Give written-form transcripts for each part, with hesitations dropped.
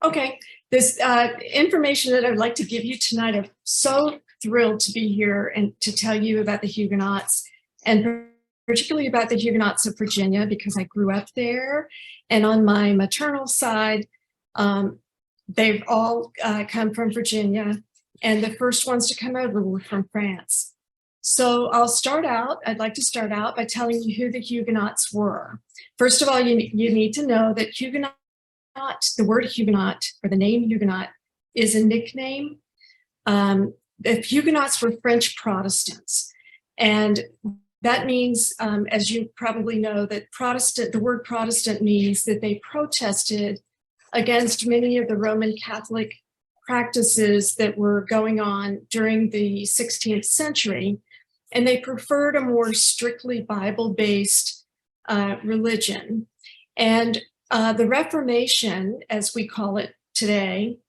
Okay, this information that I'd like to give you tonight, I'm so thrilled to be here and to tell you about the Huguenots, and particularly about the Huguenots of Virginia, because I grew up there. And on my maternal side, they've all come from Virginia, and the first ones to come over were from France. So I'd like to start out by telling you who the Huguenots were. First of all, you need to know that Huguenot, the word Huguenot, or the name Huguenot, is a nickname. The Huguenots were French Protestants, and that means, as you probably know, that the word Protestant means that they protested against many of the Roman Catholic practices that were going on during the 16th century, and they preferred a more strictly Bible-based religion. And the Reformation, as we call it today,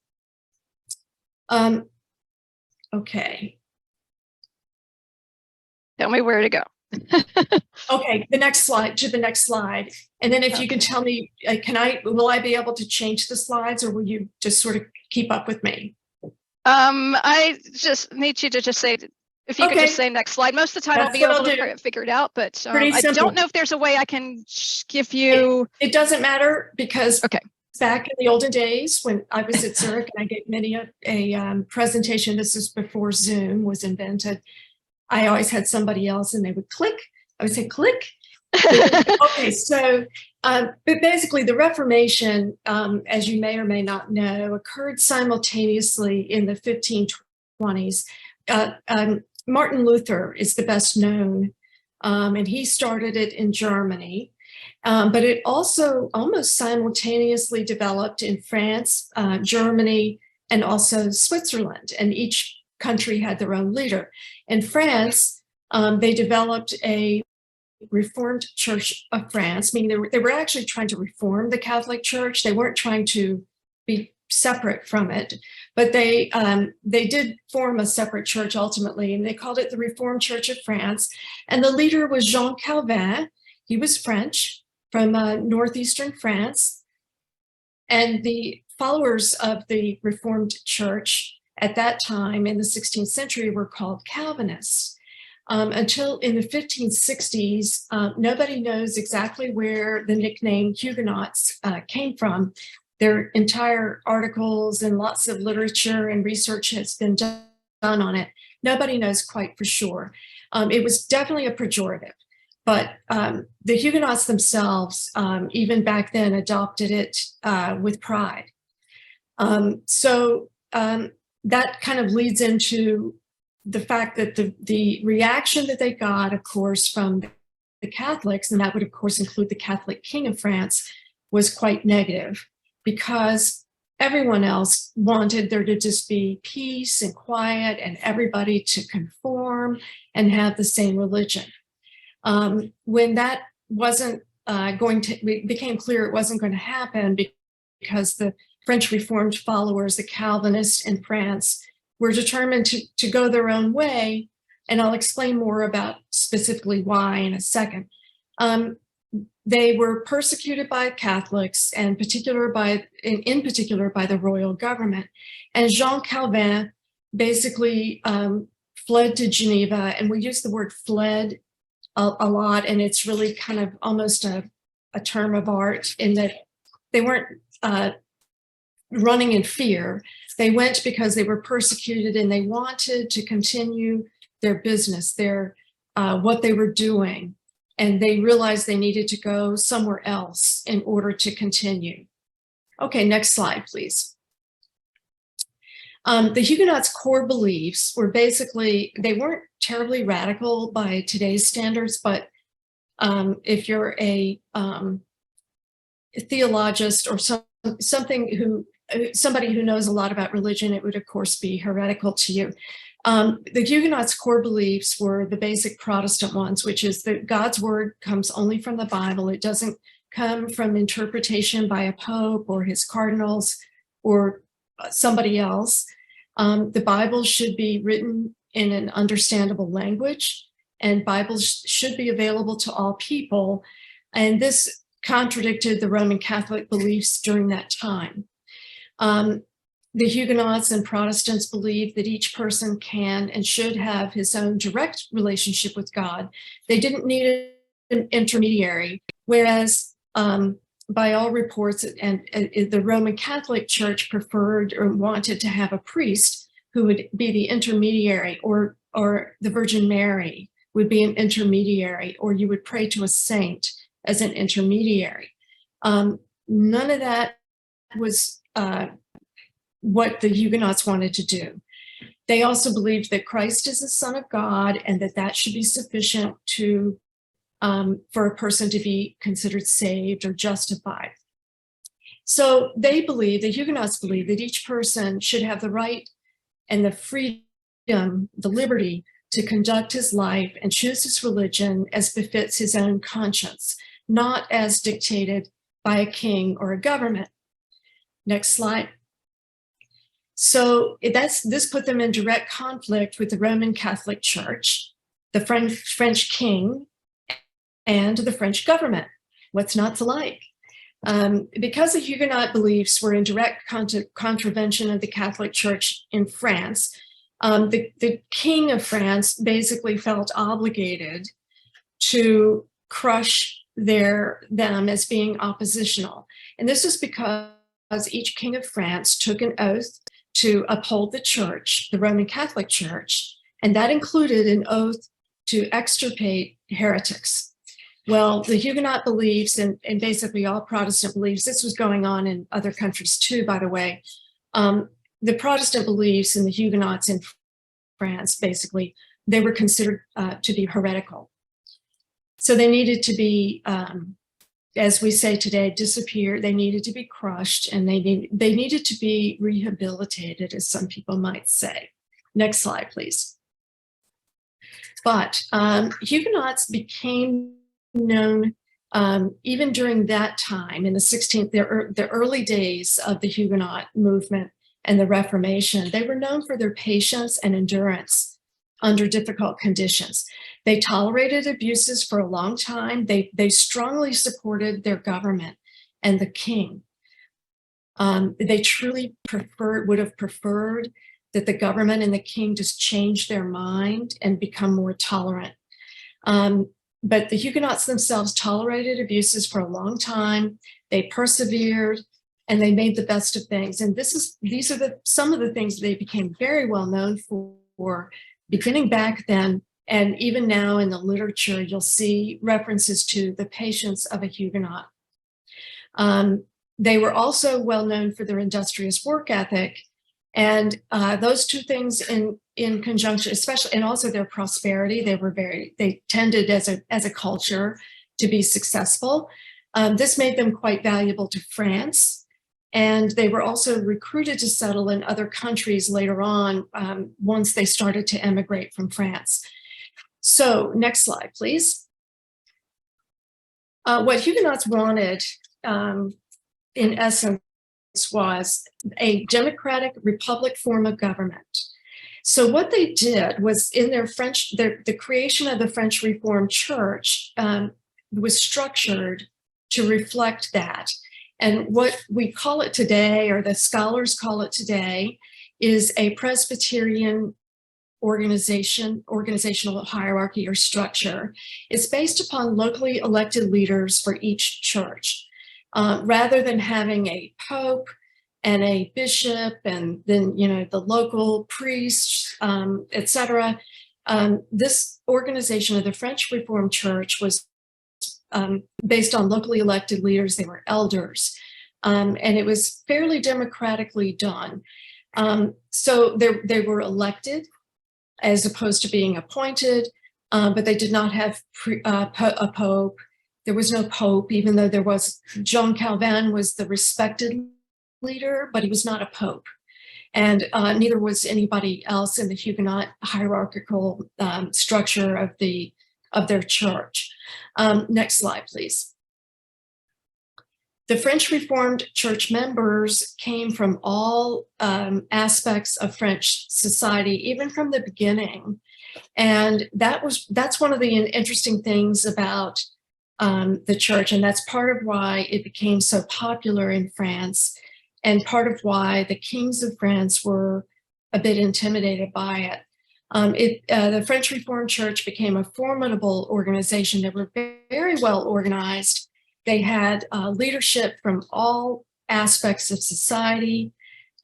okay. Tell me where to go. Okay, the next slide, to the next slide. And then if you can tell me, will I be able to change the slides, or will you just sort of keep up with me? I just need you to just say, if you could just say next slide. Most of the time I'll be able to figure it out, but I don't know if there's a way I can give you. It doesn't matter, because back in the olden days when I was at Zurich and I gave many a presentation, this is before Zoom was invented, I always had somebody else and they would click. I would say click. Okay, so but basically the Reformation, as you may or may not know, occurred simultaneously in the 1520s. Martin Luther is the best known, and he started it in Germany, but it also almost simultaneously developed in France, Germany, and also Switzerland, and each country had their own leader. In France, they developed a Reformed Church of France, meaning they were actually trying to reform the Catholic Church. They weren't trying to be separate from it, but they did form a separate church ultimately, and they called it the Reformed Church of France. And the leader was Jean Calvin. He was French, from northeastern France. And the followers of the Reformed Church at that time in the 16th century were called Calvinists. Until in the 1560s, nobody knows exactly where the nickname Huguenots came from. Their entire articles and lots of literature and research has been done on it. Nobody knows quite for sure. It was definitely a pejorative, but the Huguenots themselves, even back then, adopted it with pride. That kind of leads into the fact that the reaction that they got, of course, from the Catholics, and that would, of course, include the Catholic King of France, was quite negative, because everyone else wanted there to just be peace and quiet and everybody to conform and have the same religion. When that wasn't it became clear it wasn't going to happen, because the French Reformed followers, the Calvinists in France, were determined to go their own way, and I'll explain more about specifically why in a second. They were persecuted by Catholics, and in particular by the royal government. And Jean Calvin basically fled to Geneva, and we use the word fled a lot, and it's really kind of almost a term of art, in that they weren't running in fear. They went because they were persecuted and they wanted to continue their business, what they were doing. And they realized they needed to go somewhere else in order to continue. Okay, next slide, please. The Huguenots' core beliefs were basically, they weren't terribly radical by today's standards, but if you're a theologist or somebody who knows a lot about religion, it would of course be heretical to you. The Huguenots' core beliefs were the basic Protestant ones, which is that God's word comes only from the Bible. It doesn't come from interpretation by a pope or his cardinals or somebody else. The Bible should be written in an understandable language, and Bibles should be available to all people. And this contradicted the Roman Catholic beliefs during that time. The Huguenots and Protestants believed that each person can and should have his own direct relationship with God. They didn't need an intermediary, whereas by all reports, and the Roman Catholic Church preferred or wanted to have a priest who would be the intermediary, or the Virgin Mary would be an intermediary, or you would pray to a saint as an intermediary. None of that was what the Huguenots wanted to do. They also believed that Christ is the Son of God, and that should be sufficient to for a person to be considered saved or justified. So they believe, the Huguenots believe, that each person should have the right and the freedom, the liberty to conduct his life and choose his religion as befits his own conscience, not as dictated by a king or a government. Next slide. So this put them in direct conflict with the Roman Catholic Church, the French king, and the French government. What's not to like? Because the Huguenot beliefs were in direct contravention of the Catholic Church in France, the King of France basically felt obligated to crush them as being oppositional. And this is because each King of France took an oath to uphold the Church, the Roman Catholic Church, and that included an oath to extirpate heretics. Well, the Huguenot beliefs and basically all Protestant beliefs, this was going on in other countries too, by the way, the Protestant beliefs and the Huguenots in France, basically, they were considered to be heretical. So they needed to be, as we say today, disappear. They needed to be crushed, and they needed to be rehabilitated, as some people might say. Next slide, please. But Huguenots became known even during that time in the 16th, the early days of the Huguenot movement and the Reformation. They were known for their patience and endurance under difficult conditions. They tolerated abuses for a long time. They strongly supported their government and the king. They truly would have preferred that the government and the king just change their mind and become more tolerant. But the Huguenots themselves tolerated abuses for a long time. They persevered, and they made the best of things. And these are some of the things they became very well known for, beginning back then. And even now in the literature, you'll see references to the patience of a Huguenot. They were also well known for their industrious work ethic. And those two things in conjunction, especially, and also their prosperity, they tended as a culture to be successful. This made them quite valuable to France. And they were also recruited to settle in other countries later on once they started to emigrate from France. So next slide, please. What Huguenots wanted, in essence, was a democratic republic form of government. So what they did was, in the creation of the French Reformed Church was structured to reflect that. And what we call it today, or the scholars call it today, is a Presbyterian organizational hierarchy or structure. It's based upon locally elected leaders for each church. Rather than having a pope and a bishop and then, the local priests, etc., this organization of the French Reformed Church was based on locally elected leaders. They were elders, and it was fairly democratically done. So they were elected as opposed to being appointed, but they did not have a pope. There was no pope, even though there was. John Calvin was the respected leader, but he was not a pope. And neither was anybody else in the Huguenot hierarchical structure of their church. Next slide, please. The French Reformed Church members came from all aspects of French society, even from the beginning. And that's one of the interesting things about the church, and that's part of why it became so popular in France, and part of why the kings of France were a bit intimidated by it. The French Reformed Church became a formidable organization. They were very well organized. They had leadership from all aspects of society.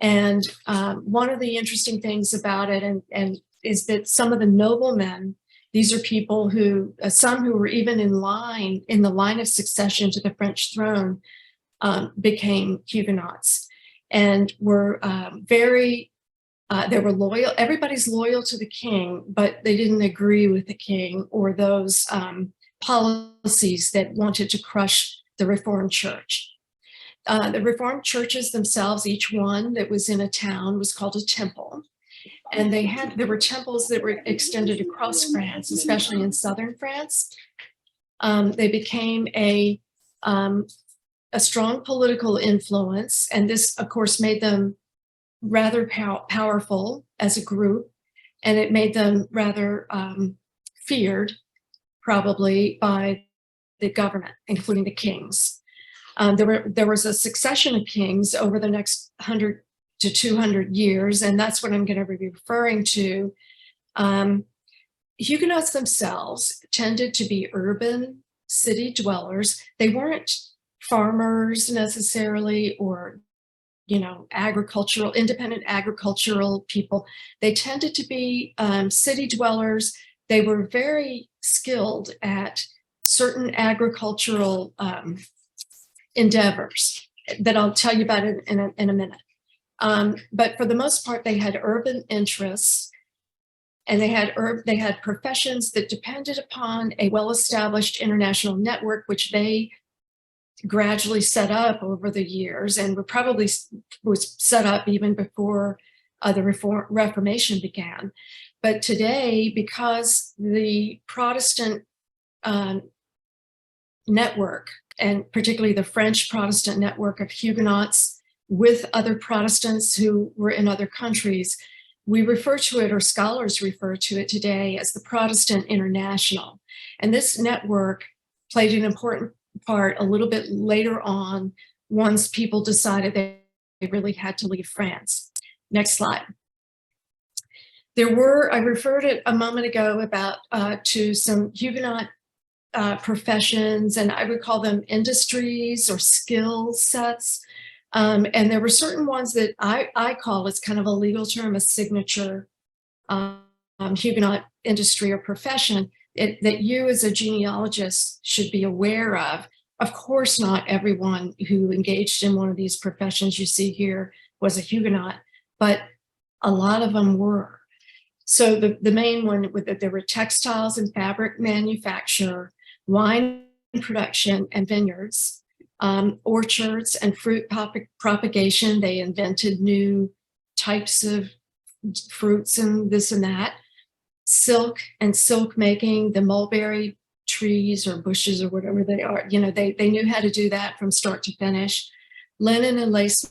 And one of the interesting things about it and is that some of the noblemen, these are people who, some who were even in the line of succession to the French throne, became Huguenots and were they were loyal. Everybody's loyal to the king, but they didn't agree with the king or those policies that wanted to crush the Reformed Church. The Reformed churches themselves, each one that was in a town was called a temple. And there were temples that were extended across France, especially in southern France. They became a strong political influence. And this, of course, made them rather powerful as a group. And it made them rather feared, probably, by the government, including the kings. There was a succession of kings over the next 100 to 200 years, and that's what I'm going to be referring to. Huguenots themselves tended to be urban city dwellers. They weren't farmers necessarily, or independent agricultural people. They tended to be city dwellers. They were very skilled at certain agricultural endeavors that I'll tell you about in a minute. But for the most part, they had urban interests, and they had professions that depended upon a well-established international network, which they gradually set up over the years, and was set up even before the Reformation began. But today, because the Protestant network, and particularly the French Protestant network of Huguenots with other Protestants who were in other countries, we refer to it, or scholars refer to it today, as the Protestant International. And this network played an important part a little bit later on, once people decided they really had to leave France. Next slide. I referred it a moment ago about to some Huguenot professions, and I would call them industries or skill sets. And there were certain ones that I call, it's kind of a legal term, a signature Huguenot industry or profession that you as a genealogist should be aware of. Of course, not everyone who engaged in one of these professions you see here was a Huguenot, but a lot of them were. So the main one, there were textiles and fabric manufacture, wine production and vineyards, orchards and fruit propagation. They invented new types of fruits and this and that. Silk and silk making, the mulberry trees or bushes or whatever they are, they knew how to do that from start to finish. Linen and lace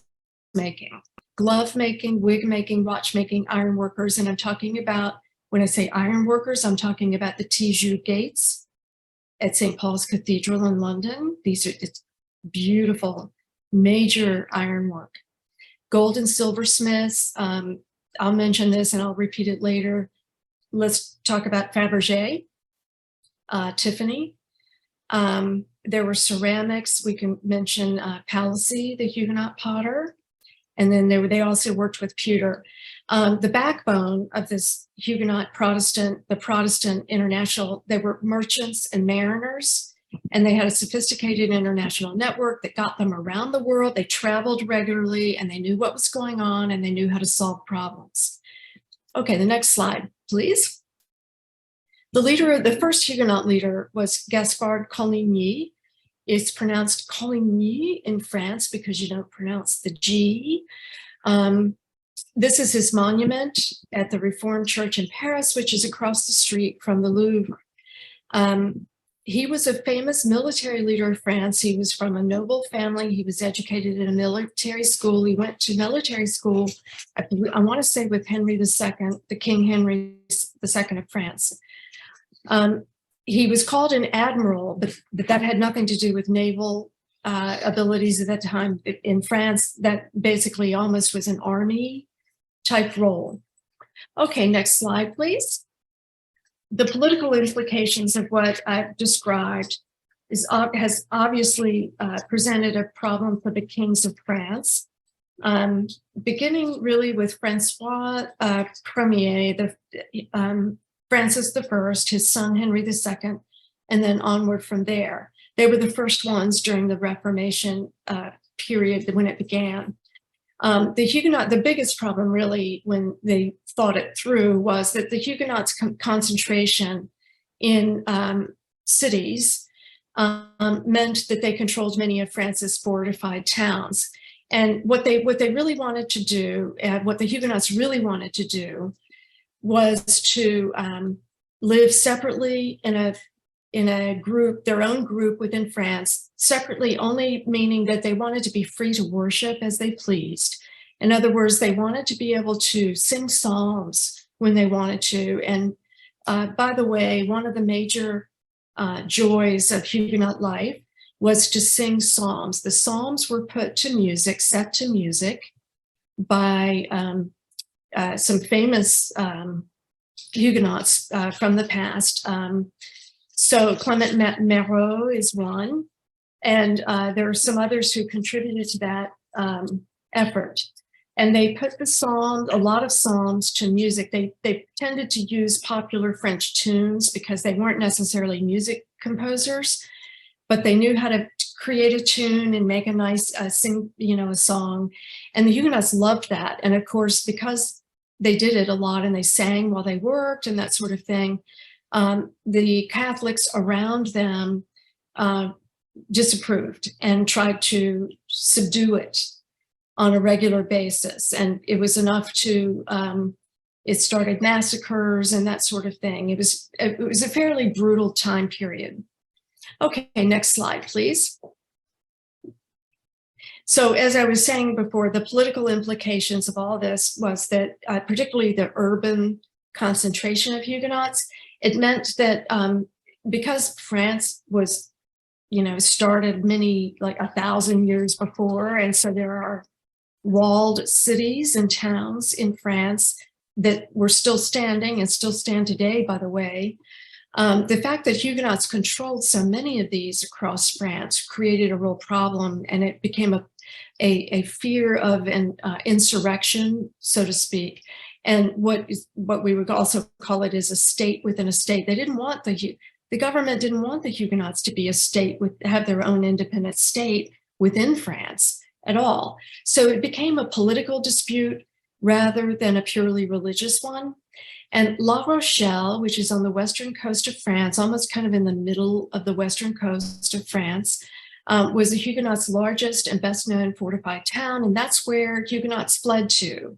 making, glove making, wig making, watch making, iron workers. And I'm talking about, when I say iron workers, I'm talking about the Tiju gates at St. Paul's Cathedral in London. It's beautiful, major ironwork. Gold and silversmiths. I'll mention this and I'll repeat it later. Let's talk about Fabergé, Tiffany. There were ceramics. We can mention Palissy, the Huguenot potter. And then they also worked with pewter. The backbone of this Huguenot the Protestant International, they were merchants and mariners, and they had a sophisticated international network that got them around the world. They traveled regularly, and they knew what was going on, and they knew how to solve problems. Okay, the next slide, please. The first Huguenot leader was Gaspard Coligny. It's pronounced Coligny in France because you don't pronounce the G. This is his monument at the Reformed Church in Paris, which is across the street from the Louvre. He was a famous military leader of France. He was from a noble family. He was educated in a military school. He went to military school, I want to say with Henry II, the King Henry II of France. He was called an admiral, but that had nothing to do with naval abilities at that time in France that basically almost was an army type role. Okay, next slide, please. The political implications of what I've described has obviously presented a problem for the kings of France, beginning really with Francois Ier, Francis I, his son Henry II, and then onward from there. They were the first ones during the Reformation period when it began. The biggest problem really when they thought it through was that the Huguenots' concentration in cities meant that they controlled many of France's fortified towns. And what they really wanted to do, what the Huguenots really wanted to do, was to live separately in a group, their own group within France, separately only meaning that they wanted to be free to worship as they pleased. In other words, they wanted to be able to sing psalms when they wanted to. And by the way, one of the major joys of Huguenot life was to sing psalms. The psalms were put to music, set to music by some famous Huguenots from the past. So Clement Marot is one, and there are some others who contributed to that effort. And they put a lot of psalms to music. They tended to use popular French tunes because they weren't necessarily music composers, but they knew how to create a tune and make a nice a song. And the Huguenots loved that. And of course, because they did it a lot and they sang while they worked and that sort of thing, the Catholics around them disapproved and tried to subdue it on a regular basis. And it was enough to, it started massacres and that sort of thing. It was a fairly brutal time period. Okay, next slide, please. So as I was saying before, the political implications of all this was that particularly the urban concentration of Huguenots, it meant that because France was, started like 1,000 years before, and so there are walled cities and towns in France that were still standing and still stand today, by the way. The fact that Huguenots controlled so many of these across France created a real problem, and it became a fear of an insurrection, so to speak. And what we would also call it is a state within a state. They didn't want the government didn't want the Huguenots to be a state have their own independent state within France at all. So it became a political dispute rather than a purely religious one. And La Rochelle, which is on the western coast of France, almost kind of in the middle of the western coast of France, was the Huguenots' largest and best known fortified town. And that's where Huguenots fled to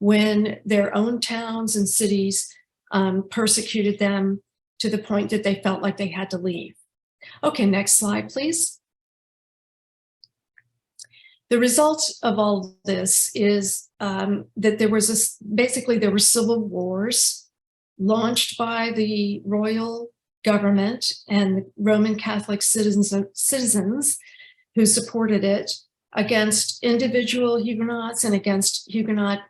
when their own towns and cities persecuted them to the point that they felt like they had to leave. Okay, next slide, please. The result of all this is that there were civil wars launched by the royal government and the Roman Catholic citizens who supported it against individual Huguenots and against Huguenot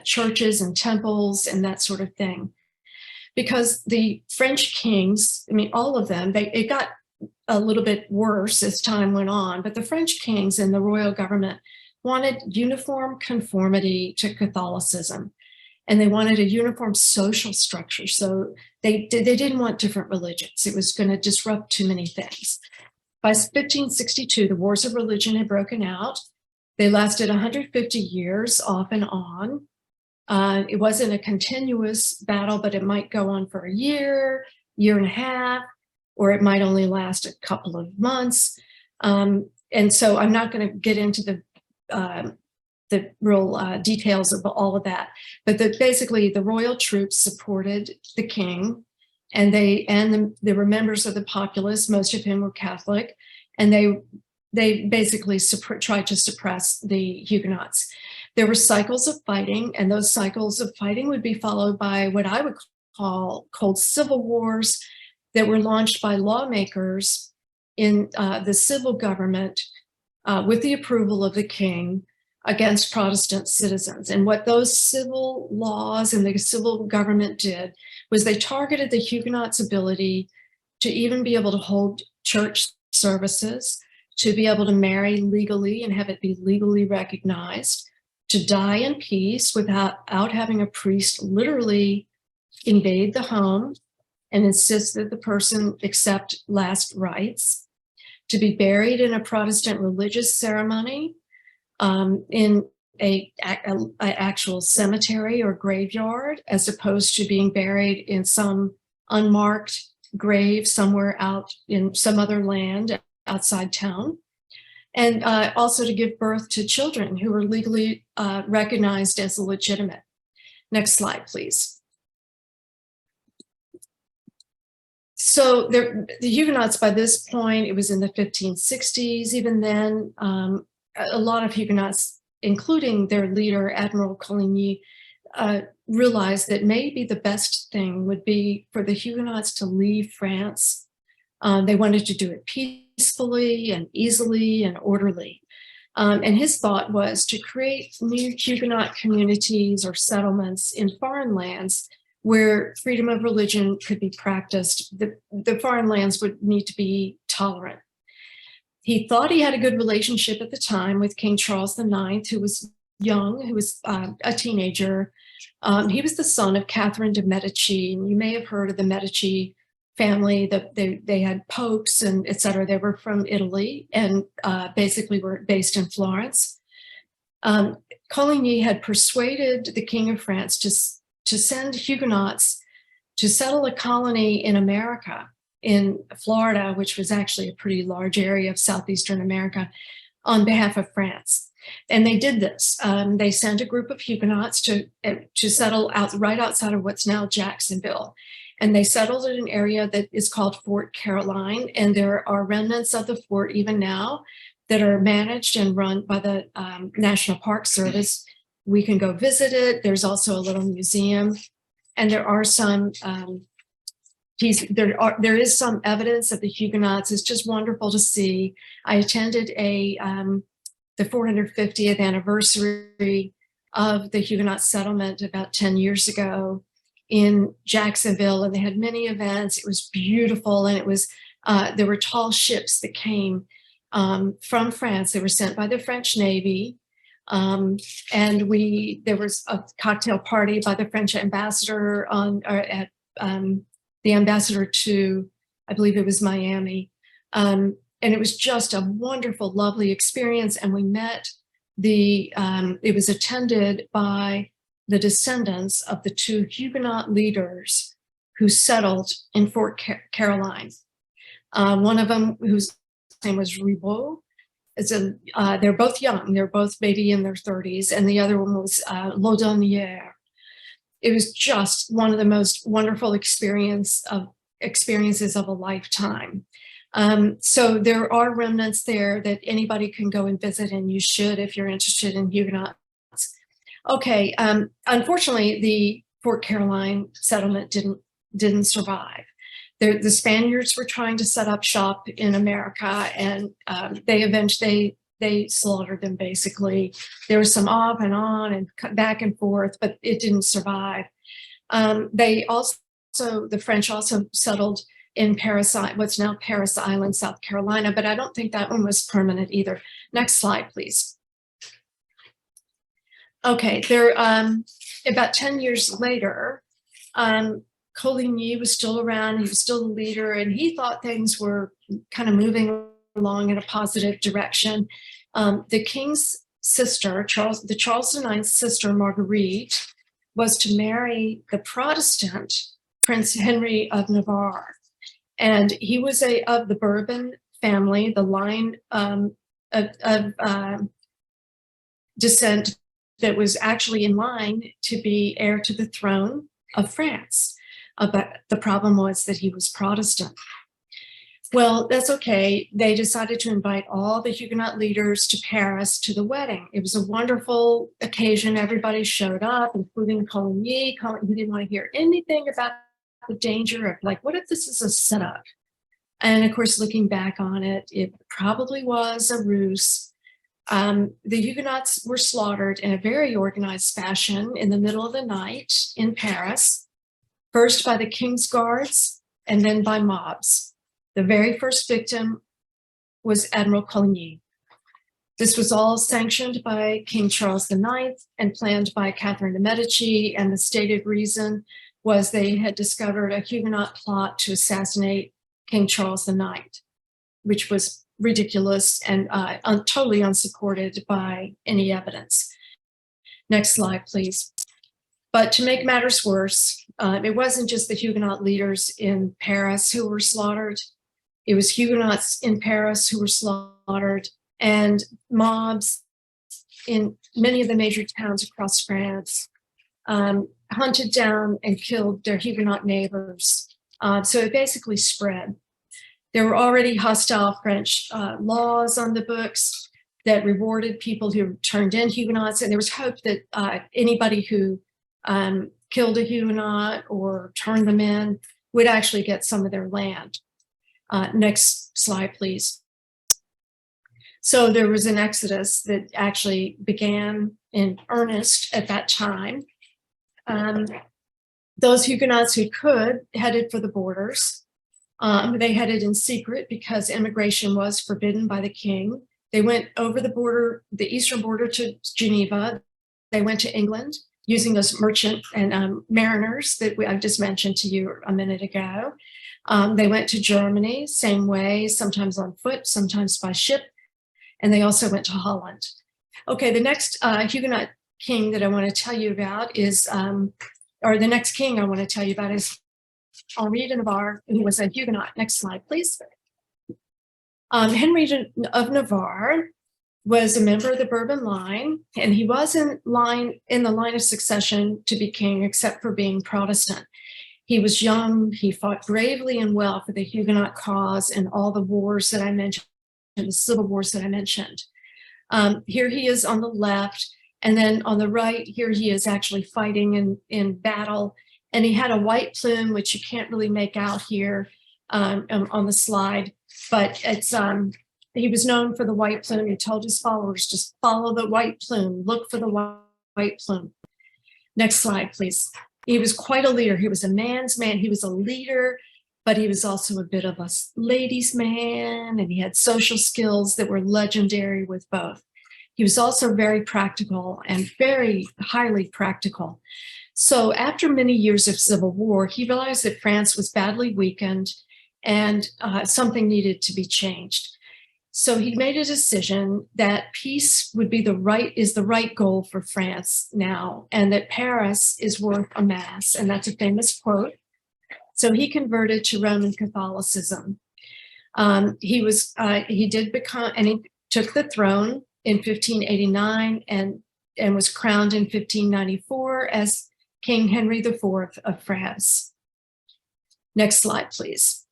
churches and temples and that sort of thing. Because the French kings, all of them, it got a little bit worse as time went on, but the French kings and the royal government wanted uniform conformity to Catholicism, and they wanted a uniform social structure. So they didn't want different religions. It was going to disrupt too many things. By 1562, the wars of religion had broken out. They lasted 150 years off and on. It wasn't a continuous battle, but it might go on for a year and a half, or it might only last a couple of months. And so I'm not going to get into the real details of all of that, but basically the royal troops supported the king, and they were members of the populace, most of whom were Catholic, and they basically tried to suppress the Huguenots. There were cycles of fighting, and those cycles of fighting would be followed by what I would call cold civil wars that were launched by lawmakers in the civil government with the approval of the king against Protestant citizens. And what those civil laws and the civil government did was they targeted the Huguenots' ability to even be able to hold church services, to be able to marry legally and have it be legally recognized, to die in peace without having a priest literally invade the home and insist that the person accept last rites, to be buried in a Protestant religious ceremony in a actual cemetery or graveyard, as opposed to being buried in some unmarked grave somewhere out in some other land outside town. And also to give birth to children who were legally recognized as legitimate. Next slide, please. So the Huguenots, by this point, it was in the 1560s, even then, a lot of Huguenots, including their leader, Admiral Coligny, realized that maybe the best thing would be for the Huguenots to leave France. They wanted to do it peacefully and easily and orderly. And his thought was to create new Huguenot communities or settlements in foreign lands where freedom of religion could be practiced. The foreign lands would need to be tolerant. He thought he had a good relationship at the time with King Charles IX, who was young, who was a teenager. He was the son of Catherine de' Medici, and you may have heard of the Medici family. That they had popes and et cetera. They were from Italy and basically were based in Florence. Coligny had persuaded the King of France to send Huguenots to settle a colony in America, in Florida, which was actually a pretty large area of southeastern America, on behalf of France. And they did this. They sent a group of Huguenots to settle right outside of what's now Jacksonville. And they settled in an area that is called Fort Caroline. And there are remnants of the fort even now that are managed and run by the National Park Service. We can go visit it. There's also a little museum. And there are some there is some evidence of the Huguenots. It's just wonderful to see. I attended the 450th anniversary of the Huguenot settlement about 10 years ago in Jacksonville, and they had many events. It was beautiful, and it was there were tall ships that came from France. They were sent by the French Navy. And there was a cocktail party by the French ambassador at the ambassador to, I believe it was Miami. And it was just a wonderful, lovely experience. And we met it was attended by the descendants of the two Huguenot leaders who settled in Fort Caroline. One of them, whose name was Ribault, they're both young. They're both maybe in their 30s. And the other one was Laudonnière. It was just one of the most wonderful experiences of a lifetime. So there are remnants there that anybody can go and visit, and you should if you're interested in Huguenots. Okay, unfortunately, the Fort Caroline settlement didn't survive. The Spaniards were trying to set up shop in America, and they slaughtered them, basically. There was some off and on and back and forth, but it didn't survive. The French also settled in Paris, what's now Paris Island, South Carolina, but I don't think that one was permanent either. Next slide, please. Okay, about 10 years later, Coligny was still around. He was still the leader, and he thought things were kind of moving along in a positive direction. The king's sister, Charles IX's sister, Marguerite, was to marry the Protestant Prince Henry of Navarre. And he was of the Bourbon family, the line of descent that was actually in line to be heir to the throne of France. But the problem was that he was Protestant. Well, that's okay. They decided to invite all the Huguenot leaders to Paris to the wedding. It was a wonderful occasion. Everybody showed up, including Coligny. He didn't want to hear anything about the danger of, like, what if this is a setup? And of course, looking back on it, it probably was a ruse. The Huguenots were slaughtered in a very organized fashion in the middle of the night in Paris, first by the King's Guards and then by mobs. The very first victim was Admiral Colonial. This was all sanctioned by King Charles IX and planned by Catherine de' Medici, and the stated reason was they had discovered a Huguenot plot to assassinate King Charles IX, which was ridiculous and totally unsupported by any evidence. Next slide, please. But to make matters worse, it wasn't just the Huguenot leaders in Paris who were slaughtered. It was Huguenots in Paris who were slaughtered, and mobs in many of the major towns across France hunted down and killed their Huguenot neighbors. So it basically spread. There were already hostile French laws on the books that rewarded people who turned in Huguenots, and there was hope that anybody who killed a Huguenot or turned them in would actually get some of their land. Next slide, please. So there was an exodus that actually began in earnest at that time. Those Huguenots who could headed for the borders. They headed in secret because immigration was forbidden by the king. They went over the border, the eastern border to Geneva. They went to England using those merchant and mariners that I just mentioned to you a minute ago. They went to Germany, same way, sometimes on foot, sometimes by ship. And they also went to Holland. Okay, the next Huguenot king that I want to tell you about is, or the next king I want to tell you about is Henri de Navarre, who was a Huguenot. Next slide, please. Henry of Navarre was a member of the Bourbon line, and he was in the line of succession to be king, except for being Protestant. He was young, he fought bravely and well for the Huguenot cause and all the wars that I mentioned, the civil wars that I mentioned. Here he is on the left, and then on the right, here he is actually fighting in battle. And he had a white plume, which you can't really make out here on the slide, but it's he was known for the white plume. He told his followers, just follow the white plume, look for the white plume. Next slide, please. He was quite a leader. He was a man's man. He was a leader, but he was also a bit of a ladies' man, and he had social skills that were legendary with both. He was also very practical and very highly practical. So after many years of civil war, he realized that France was badly weakened and something needed to be changed. So he made a decision that peace would be the right goal for France now, and that Paris is worth a mass, and that's a famous quote. So he converted to Roman Catholicism. He did become, and he took the throne in 1589 and was crowned in 1594 as King Henry IV of France. Next slide, please.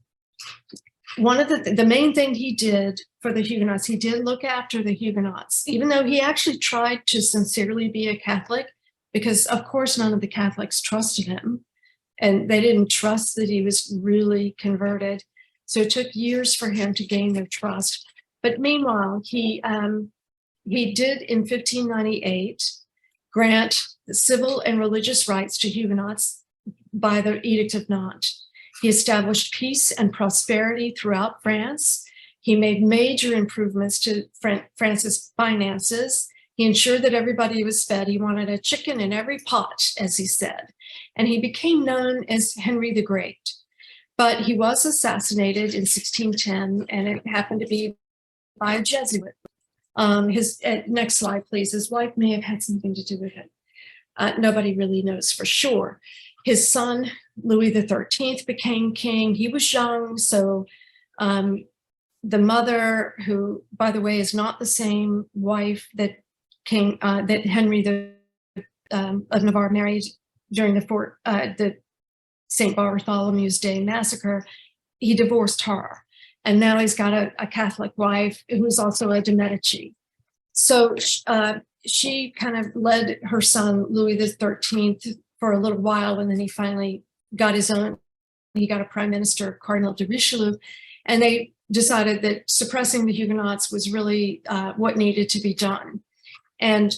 One of the main thing he did for the Huguenots, he did look after the Huguenots, even though he actually tried to sincerely be a Catholic, because of course none of the Catholics trusted him, and they didn't trust that he was really converted. So it took years for him to gain their trust. But meanwhile, he did in 1598 grant civil and religious rights to Huguenots by the Edict of Nantes. He established peace and prosperity throughout France. He made major improvements to France's finances. He ensured that everybody was fed. He wanted a chicken in every pot, as he said. And he became known as Henry the Great. But he was assassinated in 1610, and it happened to be by a Jesuit. Next slide, please. His wife may have had something to do with it. Nobody really knows for sure. His son, Louis XIII, became king. He was young, so the mother, who, by the way, is not the same wife that Henry of Navarre married during the St. Bartholomew's Day massacre, he divorced her. And now he's got a Catholic wife who's also a de' Medici. So she kind of led her son, Louis XIII, for a little while, and then he finally got his own. He got a prime minister, Cardinal de Richelieu, And they decided that suppressing the Huguenots was really what needed to be done. And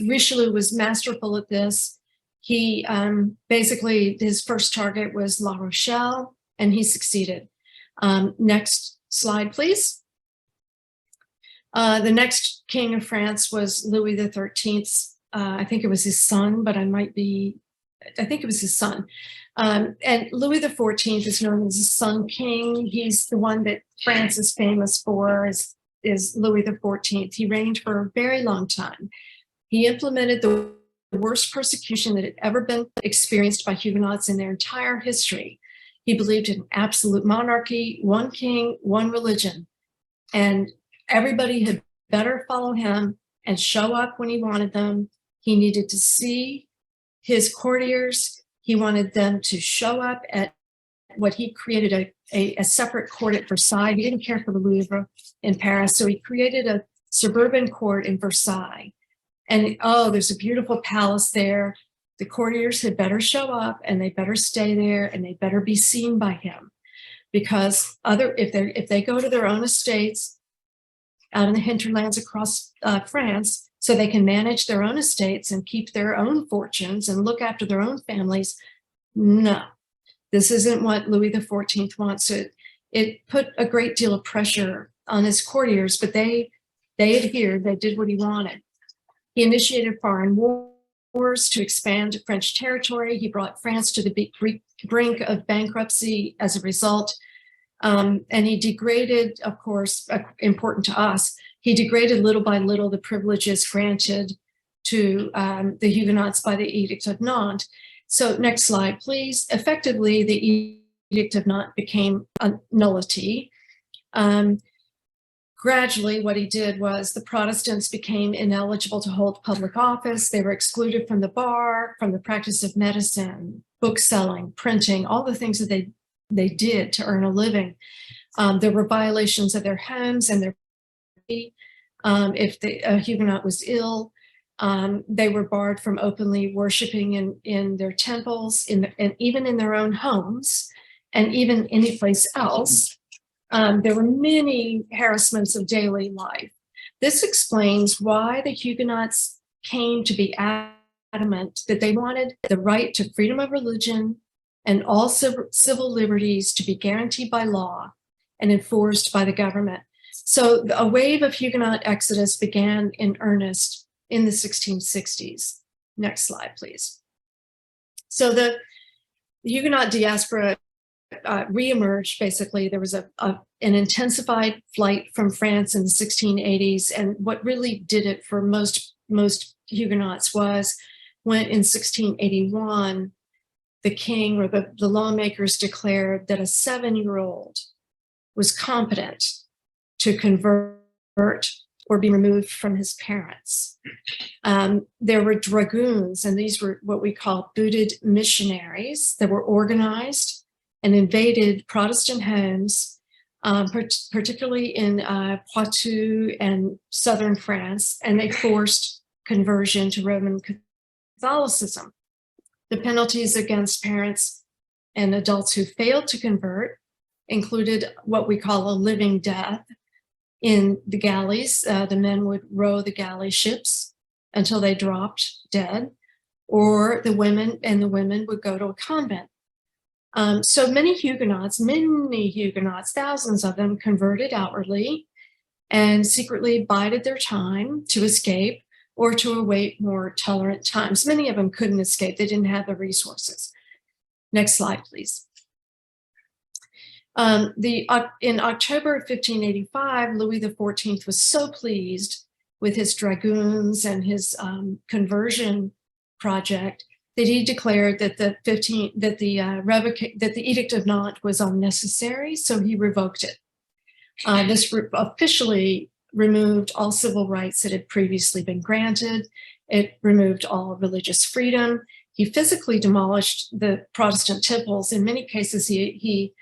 Richelieu was masterful at this. He basically, his first target was La Rochelle, and he succeeded. Next slide, please. The next king of France was Louis XIII. I think it was his son, but I think it was his son. And Louis XIV is known as the Sun King. He's the one that France is famous for, is Louis XIV. He reigned for a very long time. He implemented the worst persecution that had ever been experienced by Huguenots in their entire history. He believed in absolute monarchy, one king, one religion, and everybody had better follow him and show up when he wanted them. He needed to see his courtiers. He wanted them to show up at what he created a separate court at Versailles. He didn't care for the Louvre in Paris, so he created a suburban court in Versailles. And oh, there's a beautiful palace there. The courtiers had better show up, and they better stay there, and they better be seen by him, because if they go to their own estates out in the hinterlands across France, so they can manage their own estates and keep their own fortunes and look after their own families, no, this isn't what Louis XIV wants. So it put a great deal of pressure on his courtiers, but they adhered. They did what he wanted. He initiated foreign wars to expand French territory. He brought France to the brink of bankruptcy as a result. And he degraded, of course, important to us, he degraded little by little the privileges granted to the Huguenots by the Edict of Nantes. So next slide, please. Effectively, the Edict of Nantes became a nullity. Gradually, what he did was the Protestants became ineligible to hold public office. They were excluded from the bar, from the practice of medicine, book selling, printing, all the things that they did to earn a living. There were violations of their homes and their if a Huguenot was ill, they were barred from openly worshiping in their temples, and even in their own homes, and even any place else. There were many harassments of daily life. This explains why the Huguenots came to be adamant that they wanted the right to freedom of religion and all civil liberties to be guaranteed by law and enforced by the government. So a wave of Huguenot exodus began in earnest in the 1660s. Next slide, please. So the Huguenot diaspora reemerged. Basically, there was an intensified flight from France in the 1680s, and what really did it for most Huguenots was when in 1681, the king or the lawmakers declared that a 7-year-old was competent to convert or be removed from his parents. There were dragoons, and these were what we call booted missionaries that were organized and invaded Protestant homes, particularly in Poitou and southern France, and they forced conversion to Roman Catholicism. The penalties against parents and adults who failed to convert included what we call a living death. In the galleys, the men would row the galley ships until they dropped dead, or the women would go to a convent. So many Huguenots, thousands of them, converted outwardly and secretly bided their time to escape or to await more tolerant times. Many of them couldn't escape. They didn't have the resources. Next slide, please. In October of 1585, Louis XIV was so pleased with his dragoons and his conversion project that he declared that the Edict of Nantes was unnecessary, so he revoked it. This officially removed all civil rights that had previously been granted. It removed all religious freedom. He physically demolished the Protestant temples. In many cases, he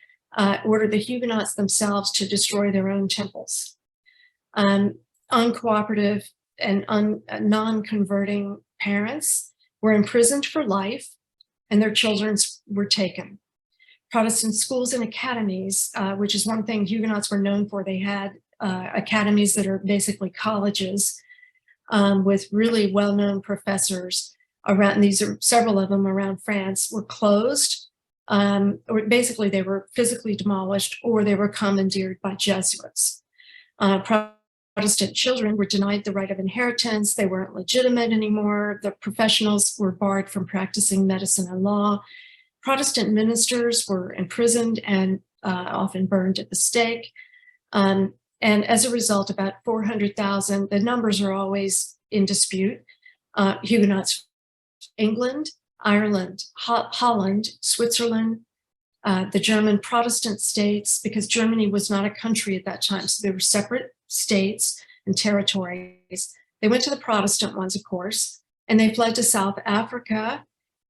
ordered the Huguenots themselves to destroy their own temples. Uncooperative and non-converting parents were imprisoned for life, and their children were taken. Protestant schools and academies, which is one thing Huguenots were known for. They had academies that are basically colleges with really well-known professors around, and these are several of them around France, were closed, or basically they were physically demolished, or they were commandeered by Jesuits. Protestant children were denied the right of inheritance. They weren't legitimate anymore. The professionals were barred from practicing medicine and law. Protestant ministers were imprisoned and often burned at the stake. And as a result, about 400,000, the numbers are always in dispute, Huguenots, England, Ireland, Holland, Switzerland, the German Protestant states, because Germany was not a country at that time, so they were separate states and territories. They went to the Protestant ones, of course, and they fled to South Africa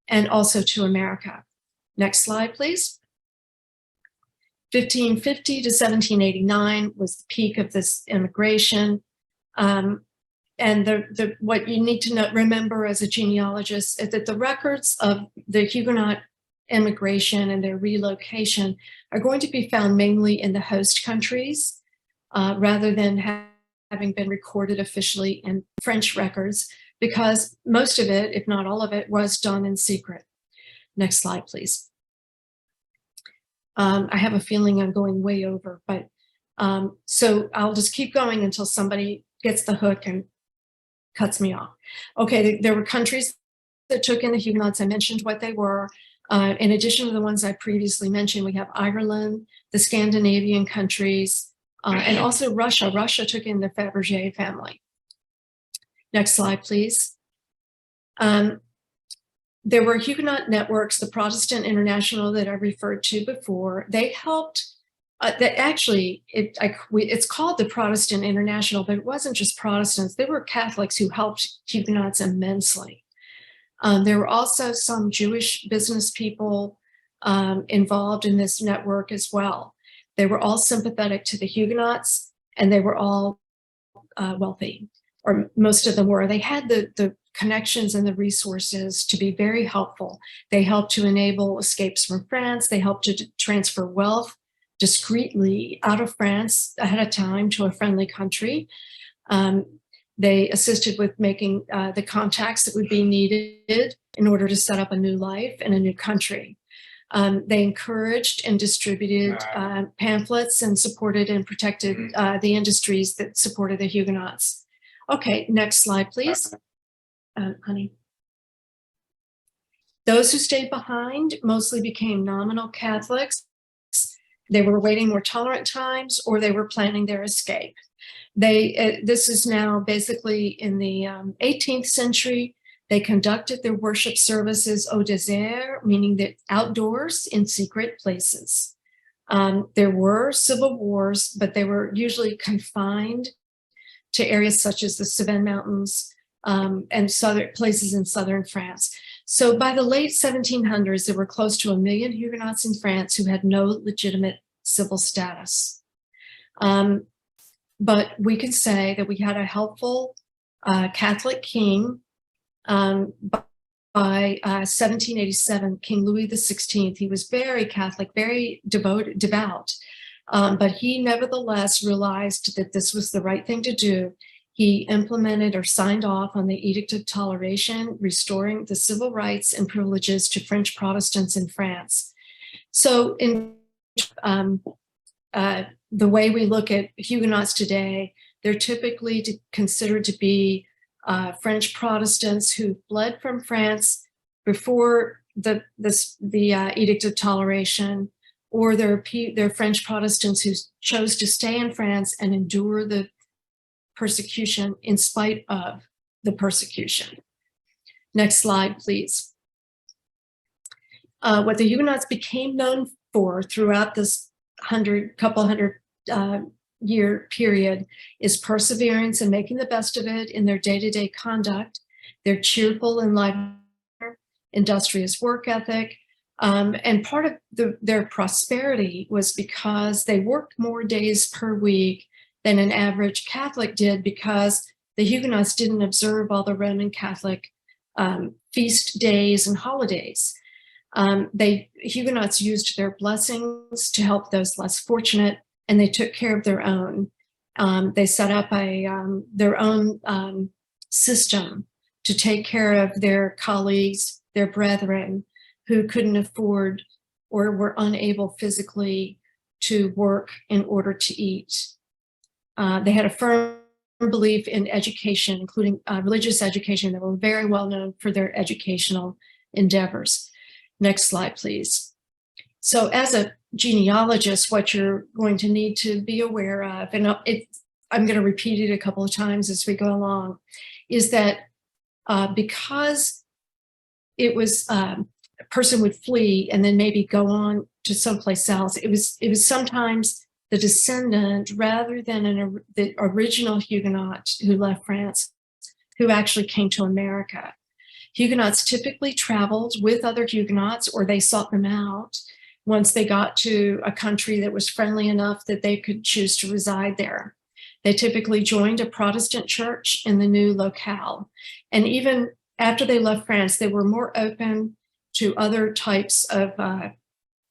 and also to America. Next slide, please. 1550 to 1789 was the peak of this immigration. And what you need to remember as a genealogist is that the records of the Huguenot immigration and their relocation are going to be found mainly in the host countries, rather than having been recorded officially in French records, because most of it, if not all of it, was done in secret. Next slide, please. I have a feeling I'm going way over, but so I'll just keep going until somebody gets the hook and cuts me off. Okay, there were countries that took in the Huguenots. I mentioned what they were. In addition to the ones I previously mentioned, we have Ireland, the Scandinavian countries, and also Russia. Russia took in the Fabergé family. Next slide, please. There were Huguenot networks, the Protestant International that I referred to before. They helped, it's called the Protestant International, but it wasn't just Protestants. There were Catholics who helped Huguenots immensely. There were also some Jewish business people involved in this network as well. They were all sympathetic to the Huguenots, and they were all wealthy, or most of them were. They had the connections and the resources to be very helpful. They helped to enable escapes from France. They helped to transfer wealth discreetly out of France ahead of time to a friendly country. They assisted with making the contacts that would be needed in order to set up a new life in a new country. They encouraged and distributed pamphlets and supported and protected the industries that supported the Huguenots. Okay, next slide, please. Honey. Those who stayed behind mostly became nominal Catholics. They were awaiting more tolerant times, or they were planning their escape. This is now basically in the 18th century. They conducted their worship services au désert, meaning that outdoors in secret places. There were civil wars, but they were usually confined to areas such as the Cevennes Mountains, and southern places in southern France. So by the late 1700s, there were close to 1 million Huguenots in France who had no legitimate civil status. But we can say that we had a helpful Catholic king. By 1787, King Louis XVI, he was very Catholic, very devout, but he nevertheless realized that this was the right thing to do. He implemented or signed off on the Edict of Toleration, restoring the civil rights and privileges to French Protestants in France. So in the way we look at Huguenots today, they're typically considered to be French Protestants who fled from France before the Edict of Toleration, or they're French Protestants who chose to stay in France and endure the persecution in spite of the persecution. Next slide, please. What the Huguenots became known for throughout this couple hundred year period is perseverance and making the best of it in their day-to-day conduct, their cheerful and lively, industrious work ethic, and part of their prosperity was because they worked more days per week than an average Catholic did, because the Huguenots didn't observe all the Roman Catholic feast days and holidays. Huguenots used their blessings to help those less fortunate, and they took care of their own. They set up their own system to take care of their colleagues, their brethren, who couldn't afford or were unable physically to work in order to eat. They had a firm belief in education, including religious education. They were very well known for their educational endeavors. Next slide, please. So as a genealogist, what you're going to need to be aware of, and I'm going to repeat it a couple of times as we go along, is that because it was a person would flee and then maybe go on to someplace else, it was sometimes the descendant rather than the original Huguenot who left France, who actually came to America. Huguenots typically traveled with other Huguenots, or they sought them out once they got to a country that was friendly enough that they could choose to reside there. They typically joined a Protestant church in the new locale. And even after they left France, they were more open to other types of,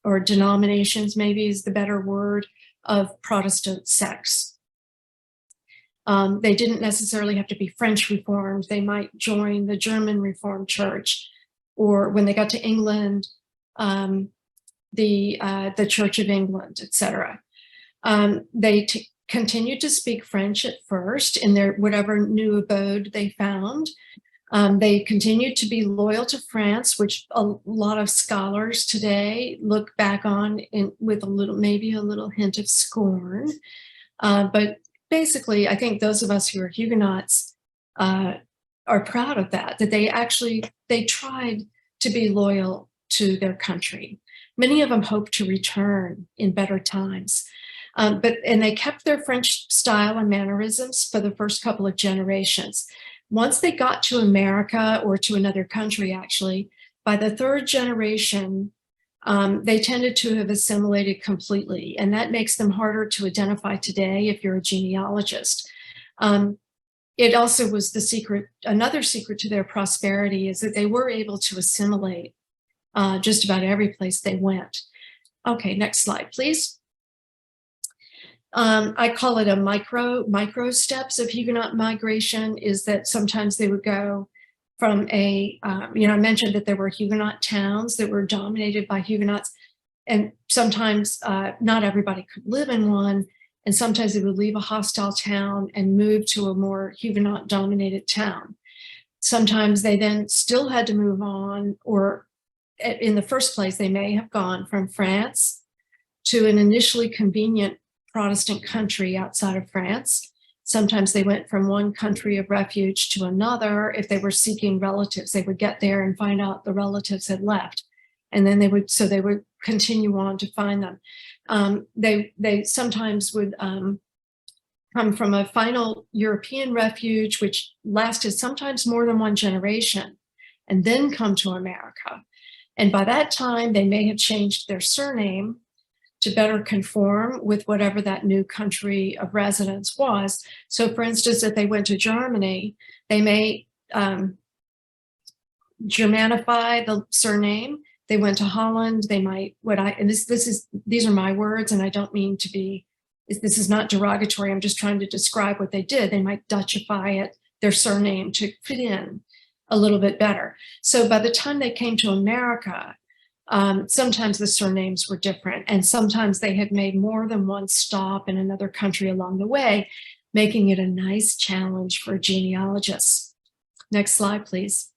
or denominations, maybe is the better word, of Protestant sects. They didn't necessarily have to be French Reformed. They might join the German Reformed Church, or when they got to England, the Church of England, etc. They continued to speak French at first in their whatever new abode they found. They continued to be loyal to France, which a lot of scholars today look back on with maybe a little hint of scorn. But basically, I think those of us who are Huguenots are proud of that they tried to be loyal to their country. Many of them hoped to return in better times. And they kept their French style and mannerisms for the first couple of generations. Once they got to America, or to another country actually, by the third generation, they tended to have assimilated completely, and that makes them harder to identify today if you're a genealogist. It also was another secret to their prosperity is that they were able to assimilate just about every place they went. Okay, next slide, please. I call it a micro steps of Huguenot migration, is that sometimes they would go from I mentioned that there were Huguenot towns that were dominated by Huguenots, and sometimes not everybody could live in one, and sometimes they would leave a hostile town and move to a more Huguenot dominated town. Sometimes they then still had to move on, or in the first place, they may have gone from France to an initially convenient Protestant country outside of France. Sometimes they went from one country of refuge to another. If they were seeking relatives, they would get there and find out the relatives had left. And then they would continue on to find them. They sometimes would come from a final European refuge, which lasted sometimes more than one generation, and then come to America. And by that time, they may have changed their surname to better conform with whatever that new country of residence was. So for instance, if they went to Germany, they may Germanify the surname. They went to Holland, they might, these are my words, and I don't mean to be, this is not derogatory, I'm just trying to describe what they did. They might Dutchify it, their surname, to fit in a little bit better. So by the time they came to America, sometimes the surnames were different, and sometimes they had made more than one stop in another country along the way, making it a nice challenge for genealogists. Next slide, please.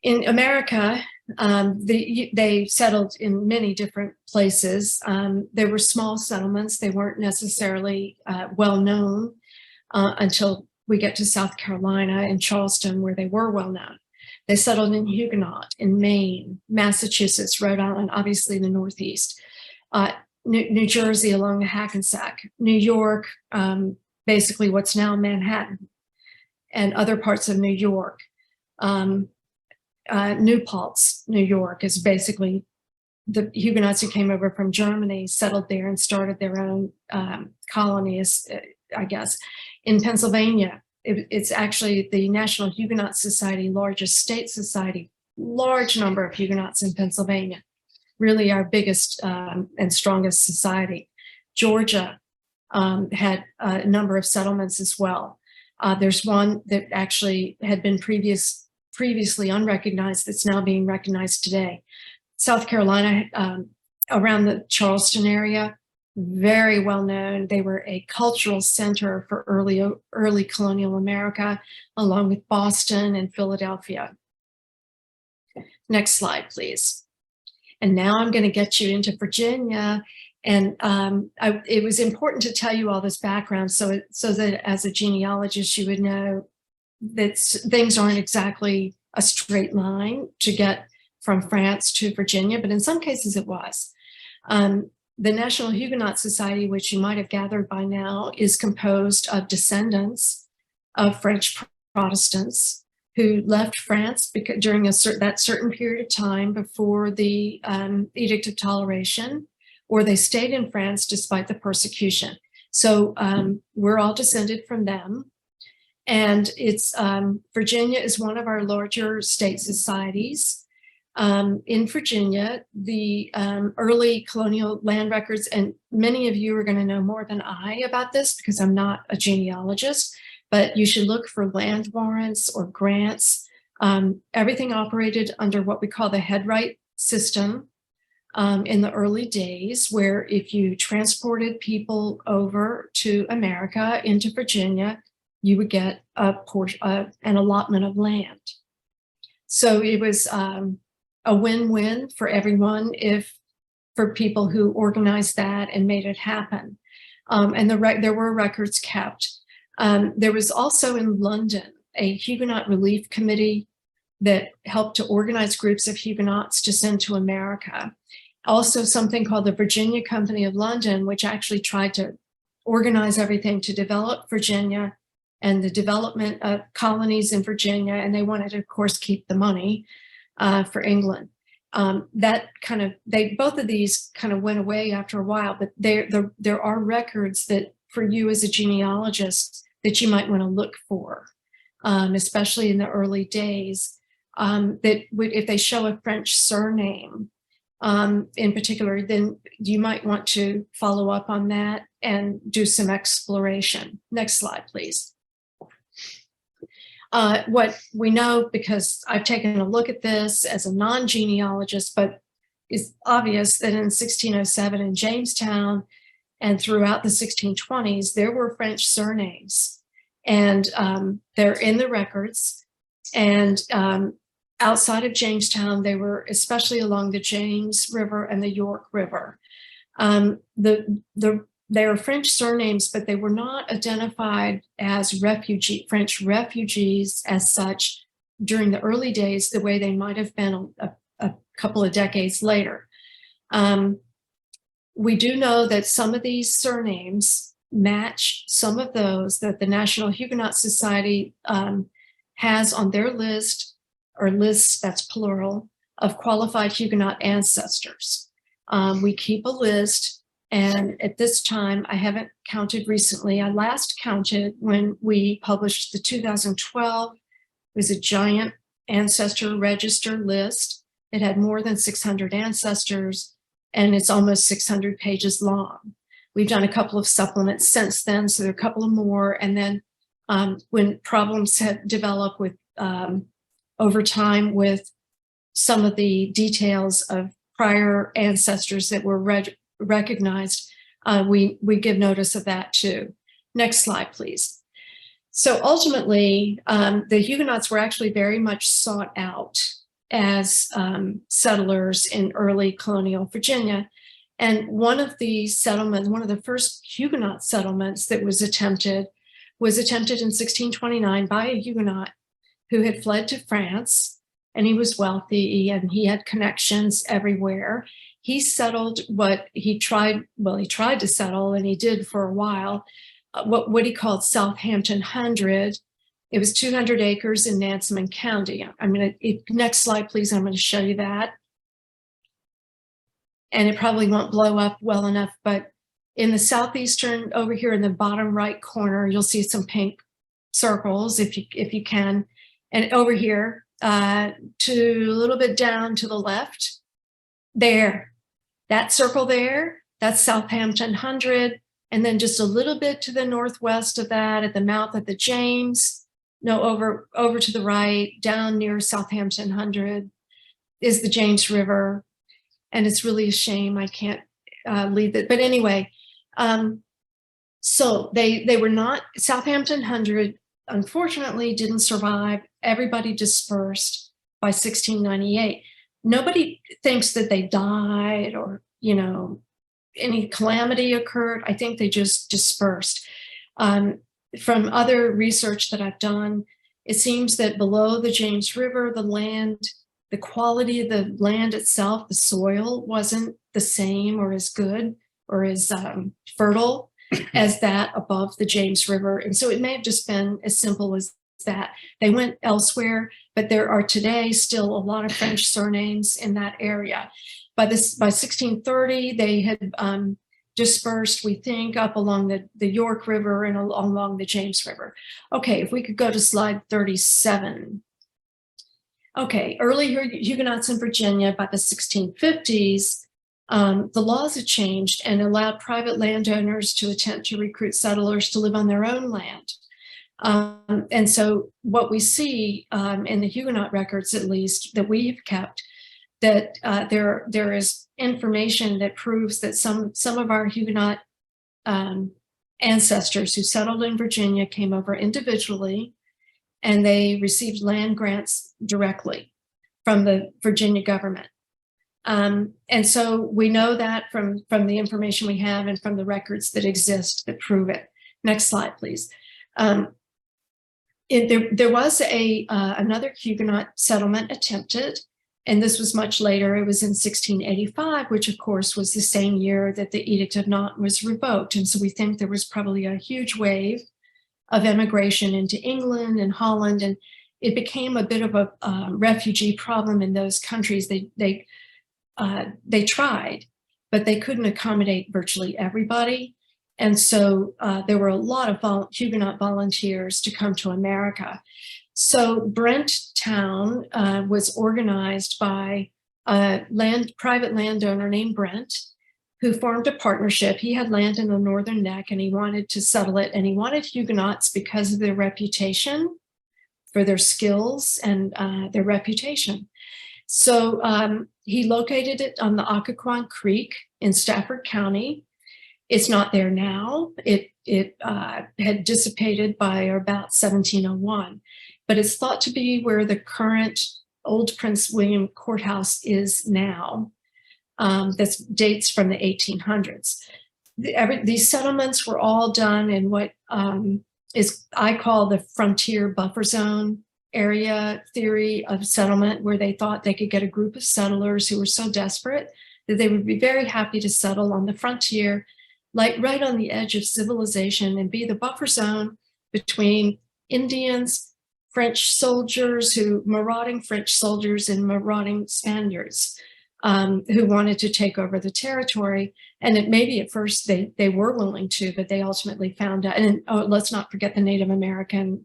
In America, they settled in many different places. There were small settlements. They weren't necessarily well known until we get to South Carolina and Charleston, where they were well known. They settled in Huguenot, in Maine, Massachusetts, Rhode Island, obviously the Northeast, New Jersey along the Hackensack, New York, basically what's now Manhattan, and other parts of New York. New Paltz, New York, is basically the Huguenots who came over from Germany, settled there and started their own colonies, I guess. In Pennsylvania, it's actually the National Huguenot Society, largest state society, large number of Huguenots in Pennsylvania, really our biggest and strongest society. Georgia had a number of settlements as well. There's one that actually had been previously unrecognized that's now being recognized today. South Carolina, around the Charleston area, very well known. They were a cultural center for early colonial America, along with Boston and Philadelphia. Next slide, please. And now I'm going to get you into Virginia. And it was important to tell you all this background so that as a genealogist, you would know that things aren't exactly a straight line to get from France to Virginia, but in some cases it was. The National Huguenot Society, which you might have gathered by now, is composed of descendants of French Protestants who left France during that certain period of time before the Edict of Toleration, or they stayed in France despite the persecution. So we're all descended from them. And it's Virginia is one of our larger state societies. In Virginia, the early colonial land records, and many of you are going to know more than I about this because I'm not a genealogist, but you should look for land warrants or grants. Everything operated under what we call the headright system in the early days, where if you transported people over to America into Virginia, you would get a portion, an allotment of land. So it was a win-win for everyone for people who organized that and made it happen. And there were records kept. There was also in London a Huguenot Relief Committee that helped to organize groups of Huguenots to send to America. Also something called the Virginia Company of London, which actually tried to organize everything to develop Virginia and the development of colonies in Virginia. And they wanted to, of course, keep the money for England. Both of these kind of went away after a while, but there are records that for you as a genealogist that you might want to look for, especially in the early days, if they show a French surname in particular, then you might want to follow up on that and do some exploration. Next slide, please. What we know, because I've taken a look at this as a non-genealogist, but it's obvious that in 1607 in Jamestown and throughout the 1620s, there were French surnames, and they're in the records. And outside of Jamestown, they were especially along the James River and the York River. They were French surnames, but they were not identified as French refugees as such during the early days, the way they might have been a couple of decades later. We do know that some of these surnames match some of those that the National Huguenot Society has on their list, or lists, that's plural, of qualified Huguenot ancestors. We keep a list. And at this time, I haven't counted recently. I last counted when we published the 2012. It was a giant ancestor register list. It had more than 600 ancestors, and it's almost 600 pages long. We've done a couple of supplements since then, so there are a couple of more. And then when problems have developed with over time with some of the details of prior ancestors that were recognized, we give notice of that too. Next slide, please. So ultimately, the Huguenots were actually very much sought out as settlers in early colonial Virginia. And one of the first Huguenot settlements that was attempted in 1629 by a Huguenot who had fled to France, and he was wealthy and he had connections everywhere. He settled he tried to settle, and he did for a while, what he called Southampton Hundred. It was 200 acres in Nansemond County. Next slide, please. I'm going to show you that. And it probably won't blow up well enough, but in the southeastern, over here in the bottom right corner, you'll see some pink circles if you can. And over here, to a little bit down to the left. There, that circle there, that's Southampton 100. And then just a little bit to the northwest of that, at the mouth of the James, no, over to the right, down near Southampton 100 is the James River. And it's really a shame I can't leave it. But anyway, so they were not, Southampton 100, unfortunately, didn't survive. Everybody dispersed by 1698. Nobody thinks that they died or, any calamity occurred. I think they just dispersed. From other research that I've done, it seems that below the James River, the land, the quality of the land itself, the soil wasn't the same or as good or as fertile as that above the James River. And so it may have just been as simple as that. They went elsewhere, but there are today still a lot of French surnames in that area. By 1630, they had dispersed, we think, up along the York River and along the James River. Okay, if we could go to slide 37. Okay, early Huguenots in Virginia by the 1650s, the laws had changed and allowed private landowners to attempt to recruit settlers to live on their own land. And so what we see in the Huguenot records, at least, that we have kept, that there is information that proves that some of our Huguenot ancestors who settled in Virginia came over individually, and they received land grants directly from the Virginia government. And so we know that from the information we have and from the records that exist that prove it. Next slide, please. There was another Huguenot settlement attempted, and this was much later. It was in 1685, which of course was the same year that the Edict of Nantes was revoked. And so we think there was probably a huge wave of immigration into England and Holland, and it became a bit of a refugee problem in those countries. They tried, but they couldn't accommodate virtually everybody. And so there were a lot of Huguenot volunteers to come to America. So Brent Town was organized by a private landowner named Brent, who formed a partnership. He had land in the Northern Neck and he wanted to settle it. And he wanted Huguenots because of their reputation, for their skills and their reputation. So he located it on the Occoquan Creek in Stafford County. It's not there now. It had dissipated by about 1701, but it's thought to be where the current Old Prince William Courthouse is now. That dates from the 1800s. These settlements were all done in what I call the frontier buffer zone area theory of settlement, where they thought they could get a group of settlers who were so desperate that they would be very happy to settle on the frontier, like right on the edge of civilization, and be the buffer zone between Indians, French soldiers, marauding French soldiers and marauding Spaniards who wanted to take over the territory. And it maybe at first they were willing to, but they ultimately found out. And let's not forget the Native American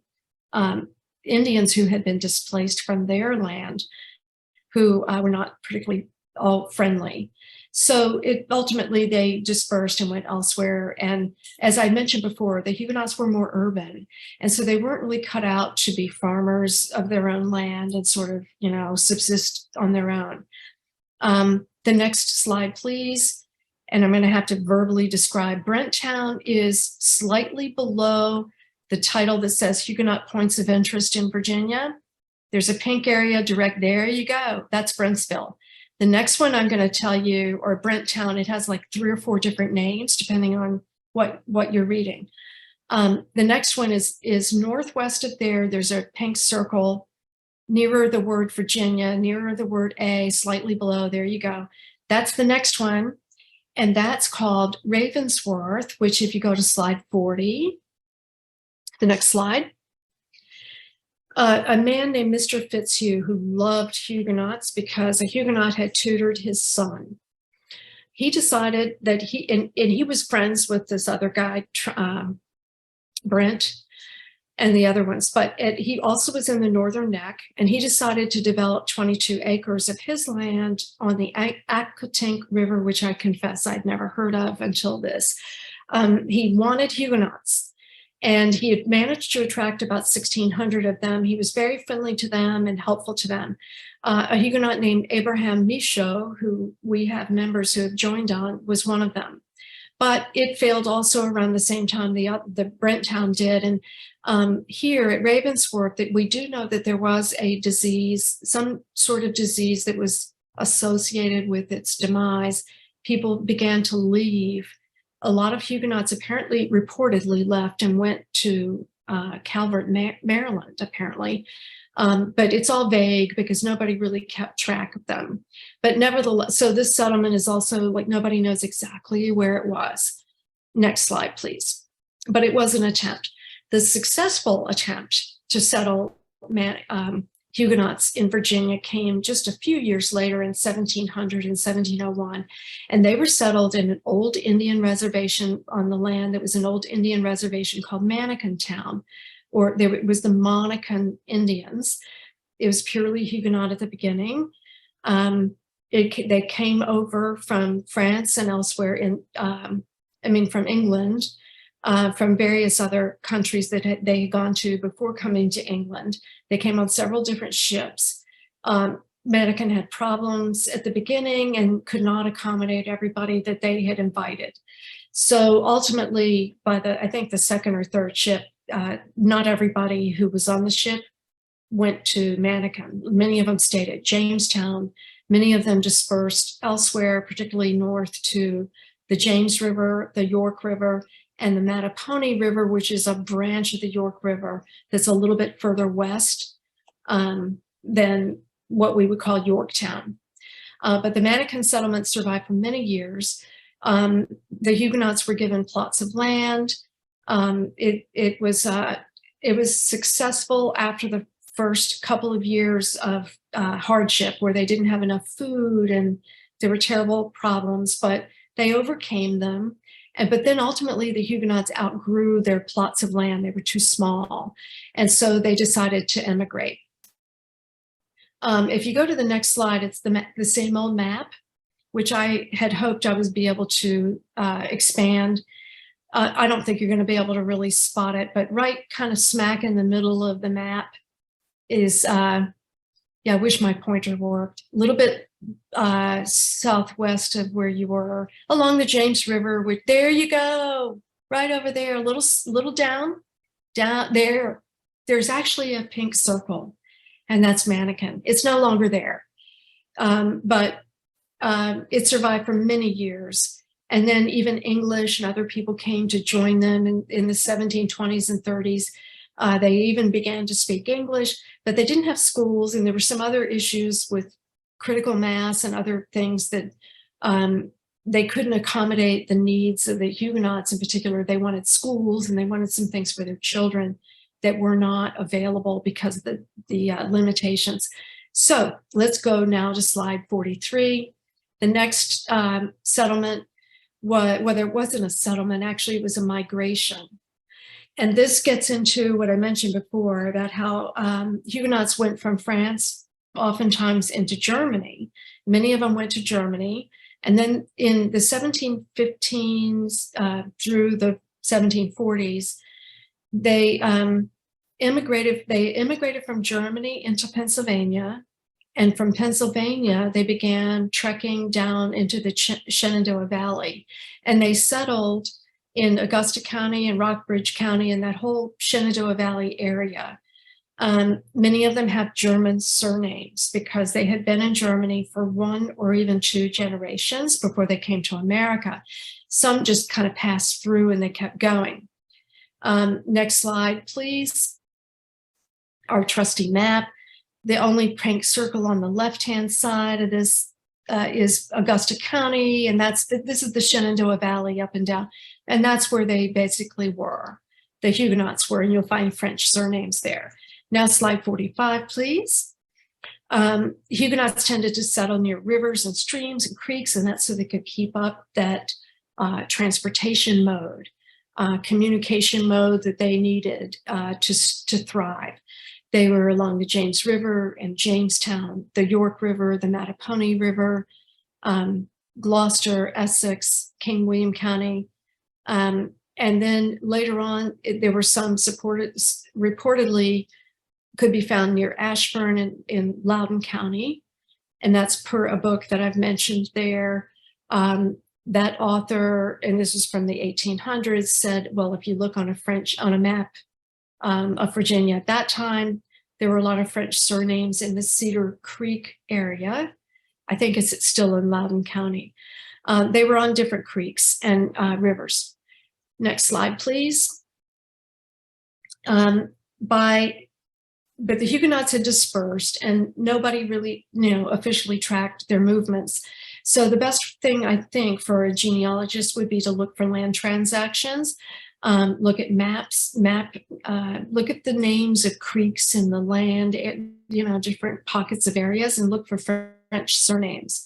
Indians who had been displaced from their land, who were not particularly all friendly. So ultimately they dispersed and went elsewhere. And as I mentioned before, the Huguenots were more urban. And so they weren't really cut out to be farmers of their own land and sort of, subsist on their own. The next slide, please. And I'm going to have to verbally describe. Brenttown is slightly below the title that says Huguenot Points of Interest in Virginia. There's a pink area direct there. You go. That's Brentsville. The next one I'm going to tell you, or Brenttown, it has like 3 or 4 different names depending on what you're reading. The next one is northwest of there. There's a pink circle nearer the word Virginia, nearer the word A, slightly below. There you go. That's the next one. And that's called Ravensworth, which if you go to slide 40, the next slide, a man named Mr. Fitzhugh, who loved Huguenots because a Huguenot had tutored his son. He decided that he was friends with this other guy, Brent. and the other ones. But he also was in the Northern Neck, and he decided to develop 22 acres of his land on the Aquatink River, which I confess I'd never heard of until this. He wanted Huguenots, and he had managed to attract about 1,600 of them. He was very friendly to them and helpful to them. A Huguenot named Abraham Michaud, who we have members who have joined on, was one of them. But it failed also around the same time the Brent town did. And here at Ravensworth, that we do know that there was a disease, some sort of disease that was associated with its demise. People began to leave. A lot of Huguenots apparently reportedly left and went to Calvert, Maryland, apparently. But it's all vague because nobody really kept track of them. But nevertheless, so this settlement is also like nobody knows exactly where it was. Next slide, please. But it was an attempt. The successful attempt to settle Huguenots in Virginia came just a few years later in 1700 and 1701. And they were settled in an old Indian reservation on the land that was an old Indian reservation called Manikin Town, or it was the Monacan Indians. It was purely Huguenot at the beginning. They came over from France and elsewhere from England, from various other countries that they had gone to before coming to England. They came on several different ships. Manikin had problems at the beginning and could not accommodate everybody that they had invited. So ultimately, by I think the second or third ship, not everybody who was on the ship went to Manikin. Many of them stayed at Jamestown. Many of them dispersed elsewhere, particularly north to the James River, the York River, and the Mattapony River, which is a branch of the York River that's a little bit further west than what we would call Yorktown. But the Manikin settlement survived for many years. The Huguenots were given plots of land. It was successful after the first couple of years of hardship, where they didn't have enough food and there were terrible problems, but they overcame them. But then ultimately the Huguenots outgrew their plots of land. They were too small. And so they decided to emigrate. If you go to the next slide, it's the same old map, which I had hoped I would be able to expand. I don't think you're going to be able to really spot it, but right kind of smack in the middle of the map is, I wish my pointer worked, a little bit southwest of where you were, along the James River, which, there you go, right over there, a little down there. There's actually a pink circle, and that's Manikin. It's no longer there, but it survived for many years. And then even English and other people came to join them in the 1720s and 30s. They even began to speak English, but they didn't have schools, and there were some other issues with critical mass and other things that they couldn't accommodate the needs of the Huguenots in particular. They wanted schools and they wanted some things for their children that were not available because of the limitations. So let's go now to slide 43. The next settlement, whether it wasn't a settlement, actually it was a migration. And this gets into what I mentioned before about how Huguenots went from France oftentimes into Germany. Many of them went to Germany. And then in the 1715s through the 1740s, they immigrated from Germany into Pennsylvania. And from Pennsylvania, they began trekking down into the Shenandoah Valley. And they settled in Augusta County and Rockbridge County and that whole Shenandoah Valley area. Many of them have German surnames because they had been in Germany for 1 or even 2 generations before they came to America. Some just kind of passed through and they kept going. Next slide, please. Our trusty map. The only pink circle on the left-hand side of this is Augusta County, and this is the Shenandoah Valley up and down, and that's where they basically were. The Huguenots were, and you'll find French surnames there. Now slide 45, please. Huguenots tended to settle near rivers and streams and creeks, and that's so they could keep up that transportation mode. communication mode that they needed to thrive. They were along the James River and Jamestown, the York River, the Mattapony River, Gloucester, Essex, King William County. And then later on, there were some reportedly could be found near Ashburn in Loudoun County. And that's per a book that I've mentioned there. That author, and this was from the 1800s, said, well, if you look on a map of Virginia at that time, there were a lot of French surnames in the Cedar Creek area. I think it's still in Loudoun County. They were on different creeks and rivers. Next slide, please. But the Huguenots had dispersed and nobody really, officially tracked their movements. So the best thing, I think, for a genealogist would be to look for land transactions, look at maps, look at the names of creeks in the land, different pockets of areas, and look for French surnames.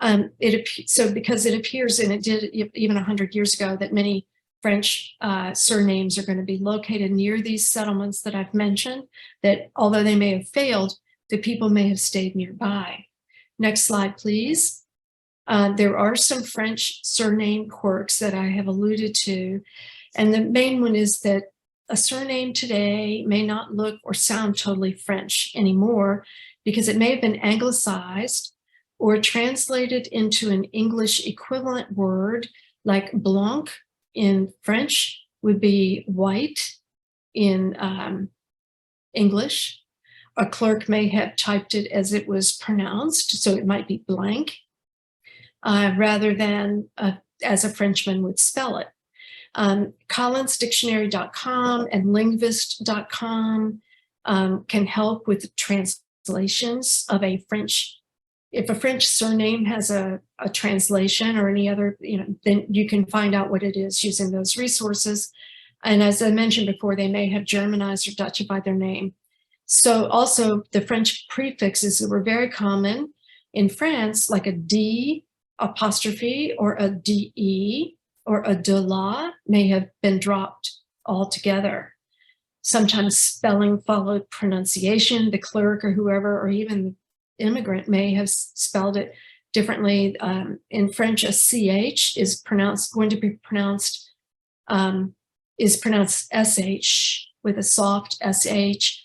Because it appears, and it did even 100 years ago, that many French surnames are going to be located near these settlements that I've mentioned, that although they may have failed, the people may have stayed nearby. Next slide, please. There are some French surname quirks that I have alluded to. And the main one is that a surname today may not look or sound totally French anymore because it may have been anglicized or translated into an English equivalent word like blanc in French would be white in English. A clerk may have typed it as it was pronounced, so it might be blank, rather than as a Frenchman would spell it. Collinsdictionary.com and linguist.com can help with translations of a French. If a French surname has a translation or any other, then you can find out what it is using those resources. And as I mentioned before, they may have Germanized or Dutchified their name. So also the French prefixes that were very common in France, like a D apostrophe or a DE or a de la, may have been dropped altogether. Sometimes spelling followed pronunciation. The clerk or whoever, or even the immigrant, may have spelled it differently. In French, a CH is pronounced SH with a soft SH.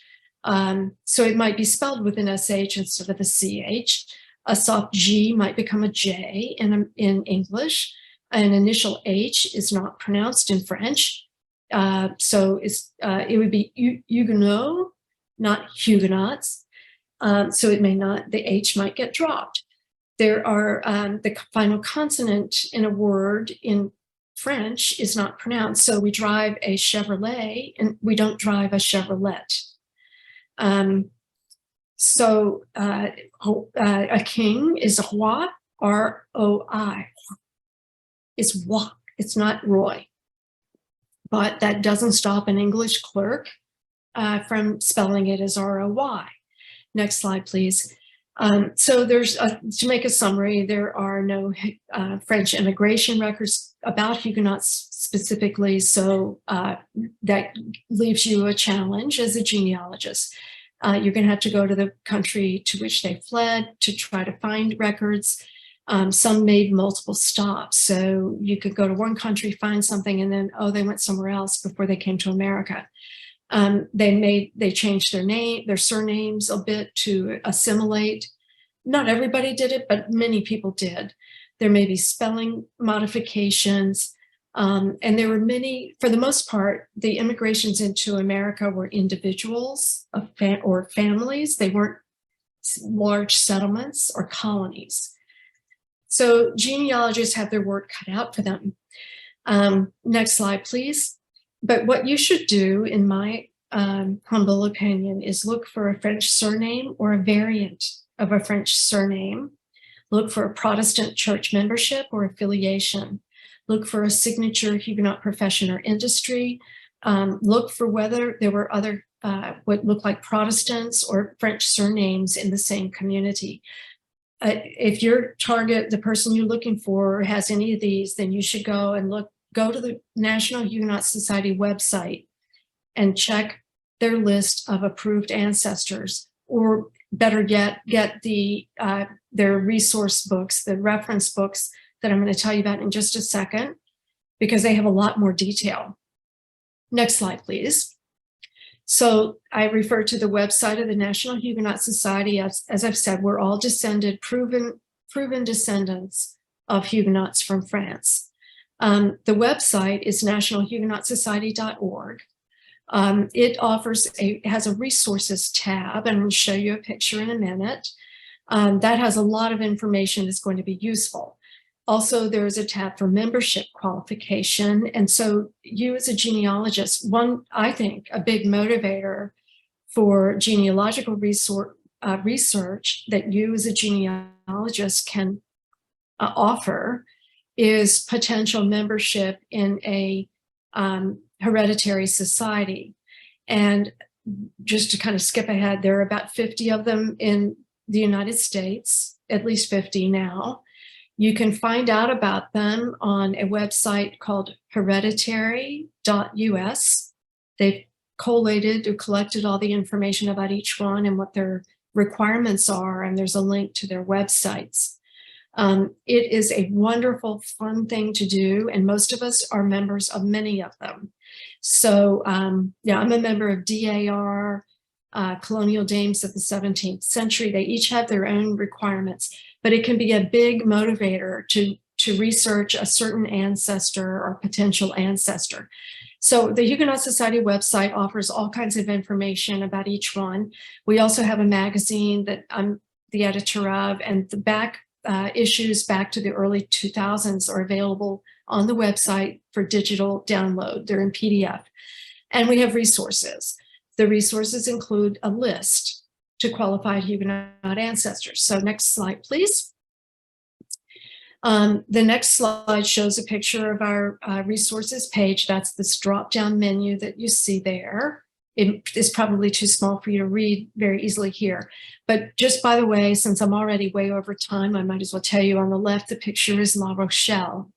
So it might be spelled with an SH instead of a CH. A soft G might become a J in English. An initial H is not pronounced in French. So it would be Huguenot, not Huguenots. So it may not, the H might get dropped. There are the final consonant in a word in French is not pronounced. So we drive a Chevrolet and we don't drive a Chevrolet. A king is roi, R-O-I. It's roi, it's not Roy. But that doesn't stop an English clerk from spelling it as R-O-Y. Next slide, please. So there's, to make a summary, there are no French immigration records about Huguenots specifically, so that leaves you a challenge as a genealogist. You're going to have to go to the country to which they fled to try to find records. Some made multiple stops, so you could go to one country, find something, and then, they went somewhere else before they came to America. They changed their surnames a bit to assimilate. Not everybody did it, but many people did. There may be spelling modifications. And there were many, for the most part, the immigrations into America were individuals or families. They weren't large settlements or colonies. So genealogists have their work cut out for them. Next slide, please. But what you should do, in my humble opinion, is look for a French surname or a variant of a French surname. Look for a Protestant church membership or affiliation. Look for a signature Huguenot profession or industry. Look for whether there were other what looked like Protestants or French surnames in the same community. If your target, the person you're looking for, has any of these, then you should go and look go to the National Huguenot Society website and check their list of approved ancestors, or better yet, get their resource books, the reference books that I'm going to tell you about in just a second, because they have a lot more detail. Next slide, please. So I refer to the website of the National Huguenot Society. As I've said, we're all proven descendants of Huguenots from France. The website is nationalhuguenotsociety.org. It has a resources tab, and I'll show you a picture in a minute. That has a lot of information that's going to be useful. Also, there is a tab for membership qualification. And so you as a genealogist, I think a big motivator for genealogical research that you as a genealogist can offer is potential membership in a hereditary society. And just to kind of skip ahead, there are about 50 of them in the United States, at least 50 now. You can find out about them on a website called hereditary.us. They've collated or collected all the information about each one and what their requirements are, and there's a link to their websites. It is a wonderful, fun thing to do, and most of us are members of many of them. So yeah, I'm a member of DAR, Colonial Dames of the 17th century. They each have their own requirements, but it can be a big motivator to research a certain ancestor or potential ancestor. So the Huguenot Society website offers all kinds of information about each one. We also have a magazine that I'm the editor of, and the back issues back to the early 2000s are available on the website for digital download. They're in PDF. And we have resources. The resources include a list to qualified Huguenot ancestors. So next slide, please. The next slide shows a picture of our resources page. That's this drop-down menu that you see there. It is probably too small for you to read very easily here. But just by the way, since I'm already way over time, I might as well tell you on the left, the picture is La Rochelle.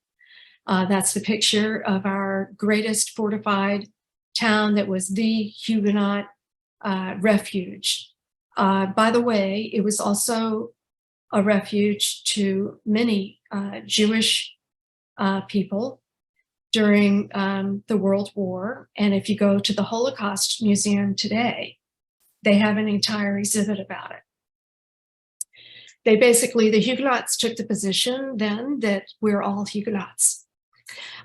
That's the picture of our greatest fortified town that was the Huguenot refuge. By the way, it was also a refuge to many Jewish people during the World War. And if you go to the Holocaust Museum today, they have an entire exhibit about it. The Huguenots took the position then that we're all Huguenots.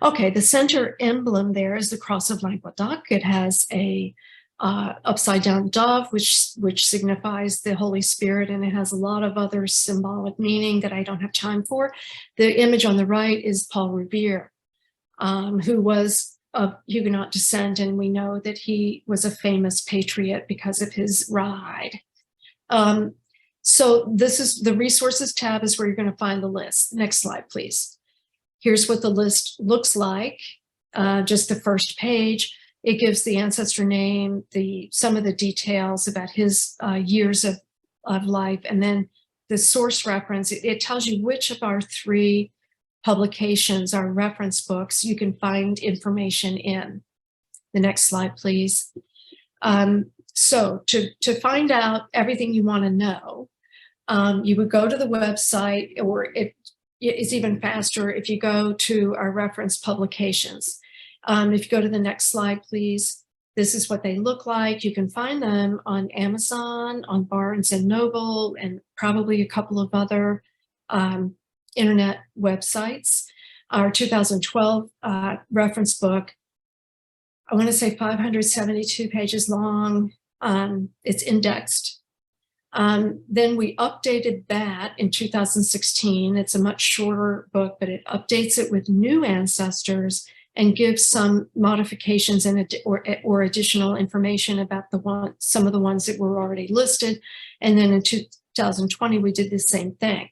Okay, the center emblem there is the Cross of Languedoc. It has a upside down dove, which signifies the Holy Spirit, and it has a lot of other symbolic meaning that I don't have time for. The image on the right is Paul Revere, who was of Huguenot descent, and we know that he was a famous patriot because of his ride. So this is the resources tab is where you're going to find the list. Next slide, please. Here's what the list looks like. Just the first page. It gives the ancestor name, some of the details about his years of life, and then the source reference. It tells you which of our 3 publications, our reference books, you can find information in. The next slide, please. So to find out everything you want to know, you would go to the website, or it's even faster if you go to our reference publications. If you go to the next slide, please, this is what they look like. You can find them on Amazon, on Barnes and Noble, and probably a couple of other internet websites. Our 2012 reference book, I want to say 572 pages long. It's indexed. Then we updated that in 2016. It's a much shorter book, but it updates it with new ancestors and gives some modifications or additional information about some of the ones that were already listed. And then in 2020, we did the same thing.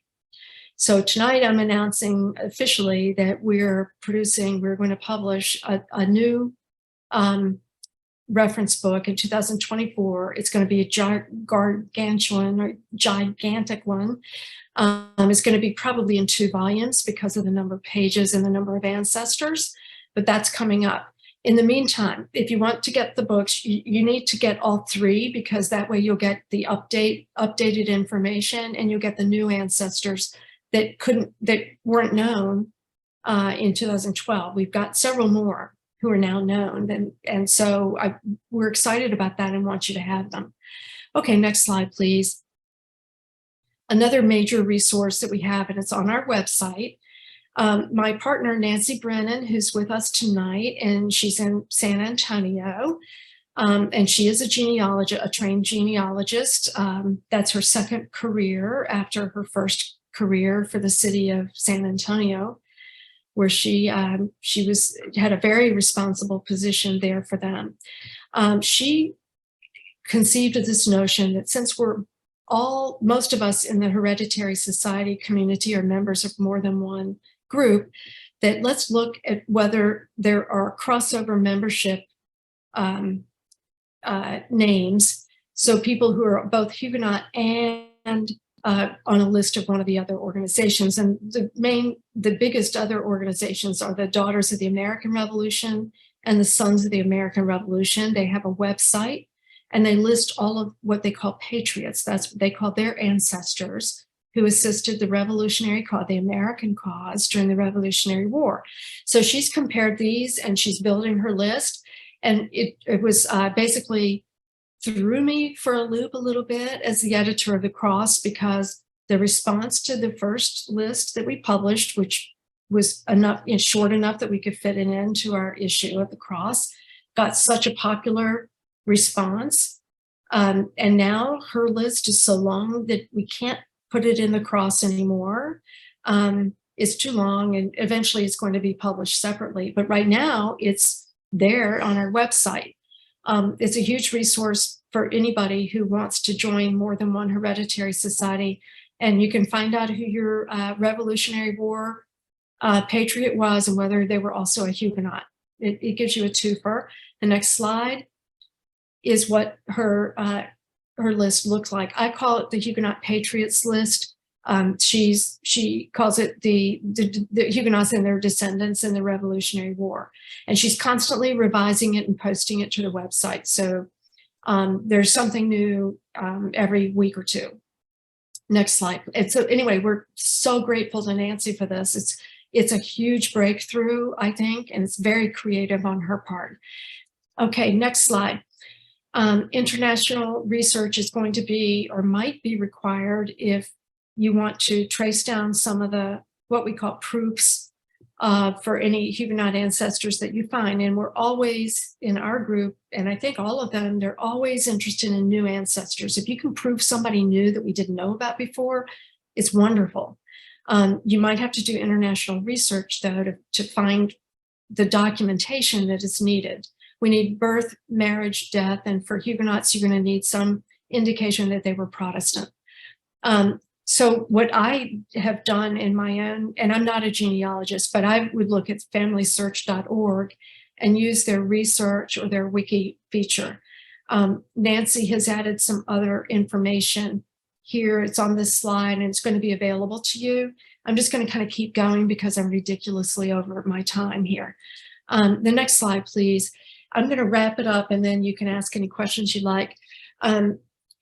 So tonight I'm announcing officially that we're going to publish a new reference book in 2024. It's going to be a gigantic one. It's going to be probably in 2 volumes because of the number of pages and the number of ancestors. but that's coming up. In the meantime, if you want to get the books, you need to get all 3, because that way you'll get the updated information, and you'll get the new ancestors that weren't known in 2012. We've got several more who are now known, and so we're excited about that and want you to have them. Okay, next slide, please. Another major resource that we have, and it's on our website. My partner, Nancy Brennan, who's with us tonight, and she's in San Antonio, and she is a trained genealogist. That's her second career after her first career for the city of San Antonio, where she had a very responsible position there for them. She conceived of this notion that since most of us in the hereditary society community are members of more than one group, that let's look at whether there are crossover membership names. So people who are both Huguenot and on a list of one of the other organizations. And the biggest other organizations are the Daughters of the American Revolution and the Sons of the American Revolution. They have a website, and they list all of what they call patriots. That's what they call their ancestors who assisted the revolutionary cause, the American cause, during the Revolutionary War. So she's compared these, and she's building her list. And it was basically threw me for a loop a little bit as the editor of the Cross, because the response to the first list that we published, which was short enough that we could fit it into our issue of the Cross, got such a popular response. And now her list is so long that we can't put it in the Cross anymore. It's too long, and eventually it's going to be published separately. But right now it's there on our website. It's a huge resource for anybody who wants to join more than one hereditary society. And you can find out who your Revolutionary War patriot was and whether they were also a Huguenot. It gives you a twofer. The next slide is what her list looks like. I call it the Huguenot Patriots list. She calls it the Huguenots and their descendants in the Revolutionary War. And she's constantly revising it and posting it to the website. So there's something new every week or two. Next slide. And so anyway, we're so grateful to Nancy for this. It's a huge breakthrough, I think, and it's very creative on her part. Okay, next slide. International research is going to be, or might be, required if you want to trace down some of what we call proofs for any Huguenot ancestors that you find. And we're always, in our group, and I think all of them, they're always interested in new ancestors. If you can prove somebody new that we didn't know about before, it's wonderful. You might have to do international research, though, to find the documentation that is needed. We need birth, marriage, death, and for Huguenots, you're going to need some indication that they were Protestant. So what I have done in my own, and I'm not a genealogist, but I would look at familysearch.org and use their research or their wiki feature. Nancy has added some other information here. It's on this slide, and it's going to be available to you. I'm just going to kind of keep going because I'm ridiculously over my time here. The next slide, please. I'm going to wrap it up, and then you can ask any questions you like.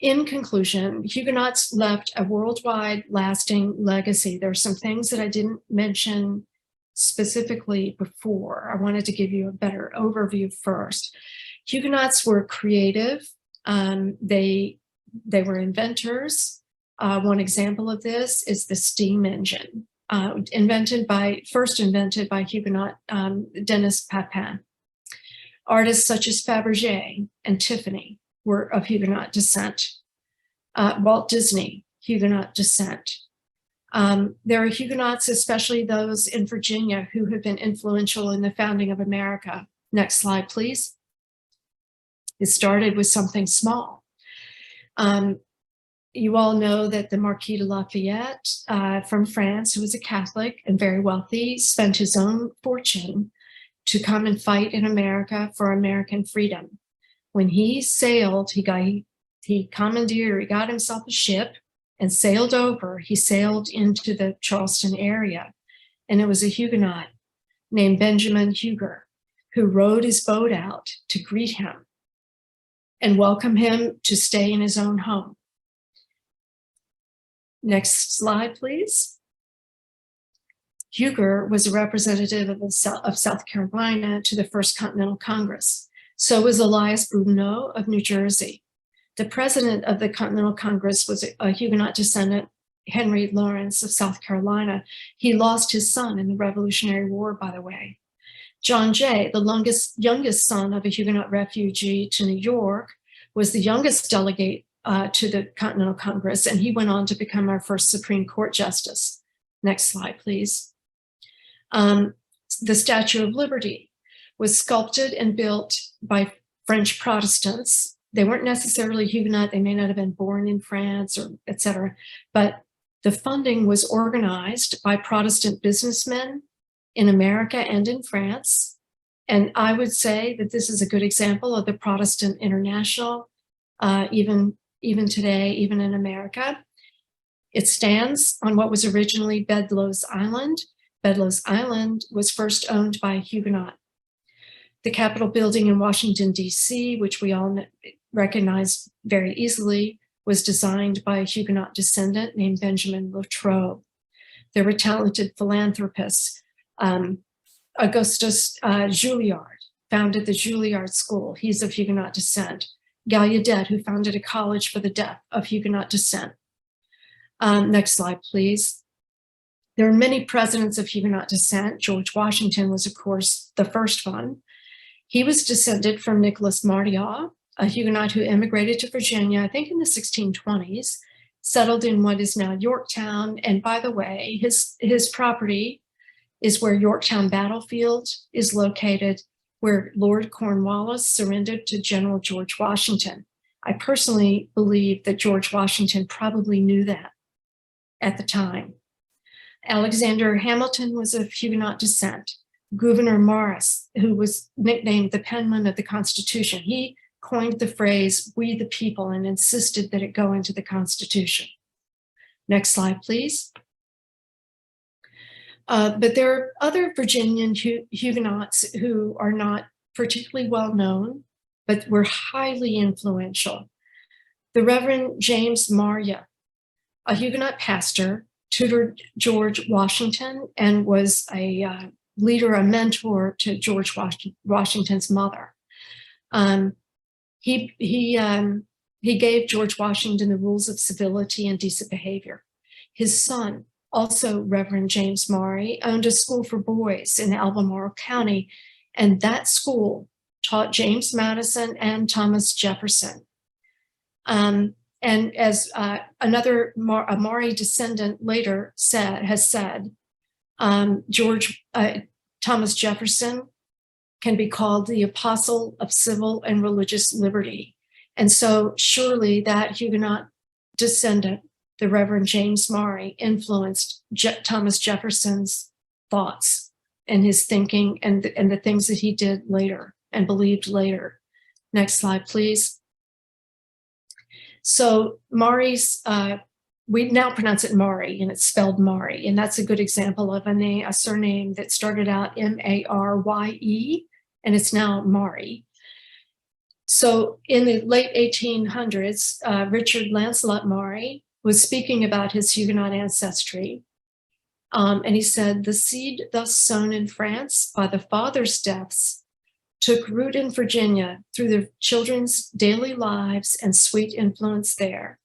In conclusion, Huguenots left a worldwide lasting legacy. There are some things that I didn't mention specifically before. I wanted to give you a better overview first. Huguenots were creative. They were inventors. One example of this is the steam engine, first invented by Huguenot Denis Papin. Artists such as Fabergé and Tiffany were of Huguenot descent. Walt Disney, Huguenot descent. There are Huguenots, especially those in Virginia, who have been influential in the founding of America. Next slide, please. It started with something small. You all know that the Marquis de Lafayette from France, who was a Catholic and very wealthy, spent his own fortune to come and fight in America for American freedom. When he sailed, he got himself a ship and sailed over. He sailed into the Charleston area, and it was a Huguenot named Benjamin Huger, who rowed his boat out to greet him and welcome him to stay in his own home. Next slide, please. Huger was a representative of South Carolina to the First Continental Congress. So was Elias Boudinot of New Jersey. The president of the Continental Congress was a Huguenot descendant, Honorary Lorenz of South Carolina. He lost his son in the Revolutionary War, by the way. John Jay, the youngest son of a Huguenot refugee to New York, was the youngest delegate to the Continental Congress, and he went on to become our first Supreme Court Justice. Next slide, please. The Statue of Liberty was sculpted and built by French Protestants. They weren't necessarily Huguenot. They may not have been born in France, or et cetera, but the funding was organized by Protestant businessmen in America and in France. And I would say that this is a good example of the Protestant International, even today, even in America. It stands on what was originally Bedloe's Island. Bedloe's Island was first owned by a Huguenot. The Capitol building in Washington, D.C., which we all recognize very easily, was designed by a Huguenot descendant named Benjamin Latrobe. There were talented philanthropists. Augustus Juilliard founded the Juilliard School. He's of Huguenot descent. Gallaudet, who founded a college for the deaf of Huguenot descent. Next slide, please. There are many presidents of Huguenot descent. George Washington was, of course, the first one. He was descended from Nicholas Martial, a Huguenot who immigrated to Virginia, I think in the 1620s, settled in what is now Yorktown. And by the way, his property is where Yorktown Battlefield is located, where Lord Cornwallis surrendered to General George Washington. I personally believe that George Washington probably knew that at the time. Alexander Hamilton was of Huguenot descent. Gouverneur Morris, who was nicknamed the penman of the Constitution, he coined the phrase, "we the people," and insisted that it go into the Constitution. Next slide, please. But there are other Virginian Huguenots who are not particularly well known, but were highly influential. The Reverend James Marye, a Huguenot pastor, tutored George Washington and was a leader, a mentor to George Washington's mother. He gave George Washington the rules of civility and decent behavior. His son, also Reverend James Marye, owned a school for boys in Albemarle County, and that school taught James Madison and Thomas Jefferson. And as another Marye descendant later has said, Thomas Jefferson can be called the apostle of civil and religious liberty. And so surely that Huguenot descendant, the Reverend James Marye, influenced Thomas Jefferson's thoughts and his thinking and the things that he did later and believed later. Next slide, please. So Marye's, we now pronounce it Marye, and it's spelled Marye, and that's a good example of a surname that started out M-A-R-Y-E, and it's now Marye. So in the late 1800s, Richard Lancelot Marye was speaking about his Huguenot ancestry, and he said, "The seed thus sown in France by the father's deaths took root in Virginia through the children's daily lives and sweet influence there.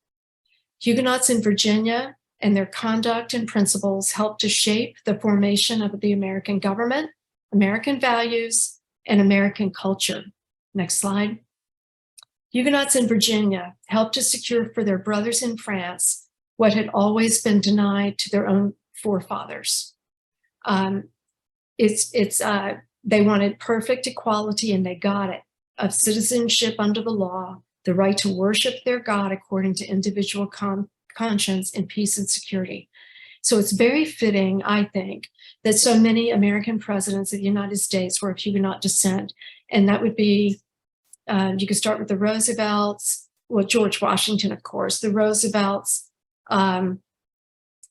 Huguenots in Virginia and their conduct and principles helped to shape the formation of the American government, American values, and American culture." Next slide. Huguenots in Virginia helped to secure for their brothers in France what had always been denied to their own forefathers. They wanted perfect equality, and they got it, of citizenship under the law, the right to worship their God according to individual conscience in peace and security. So it's very fitting, I think, that so many American presidents of the United States were of Huguenot descent. And that would be, you could start with the Roosevelts, well, George Washington, of course, the Roosevelts,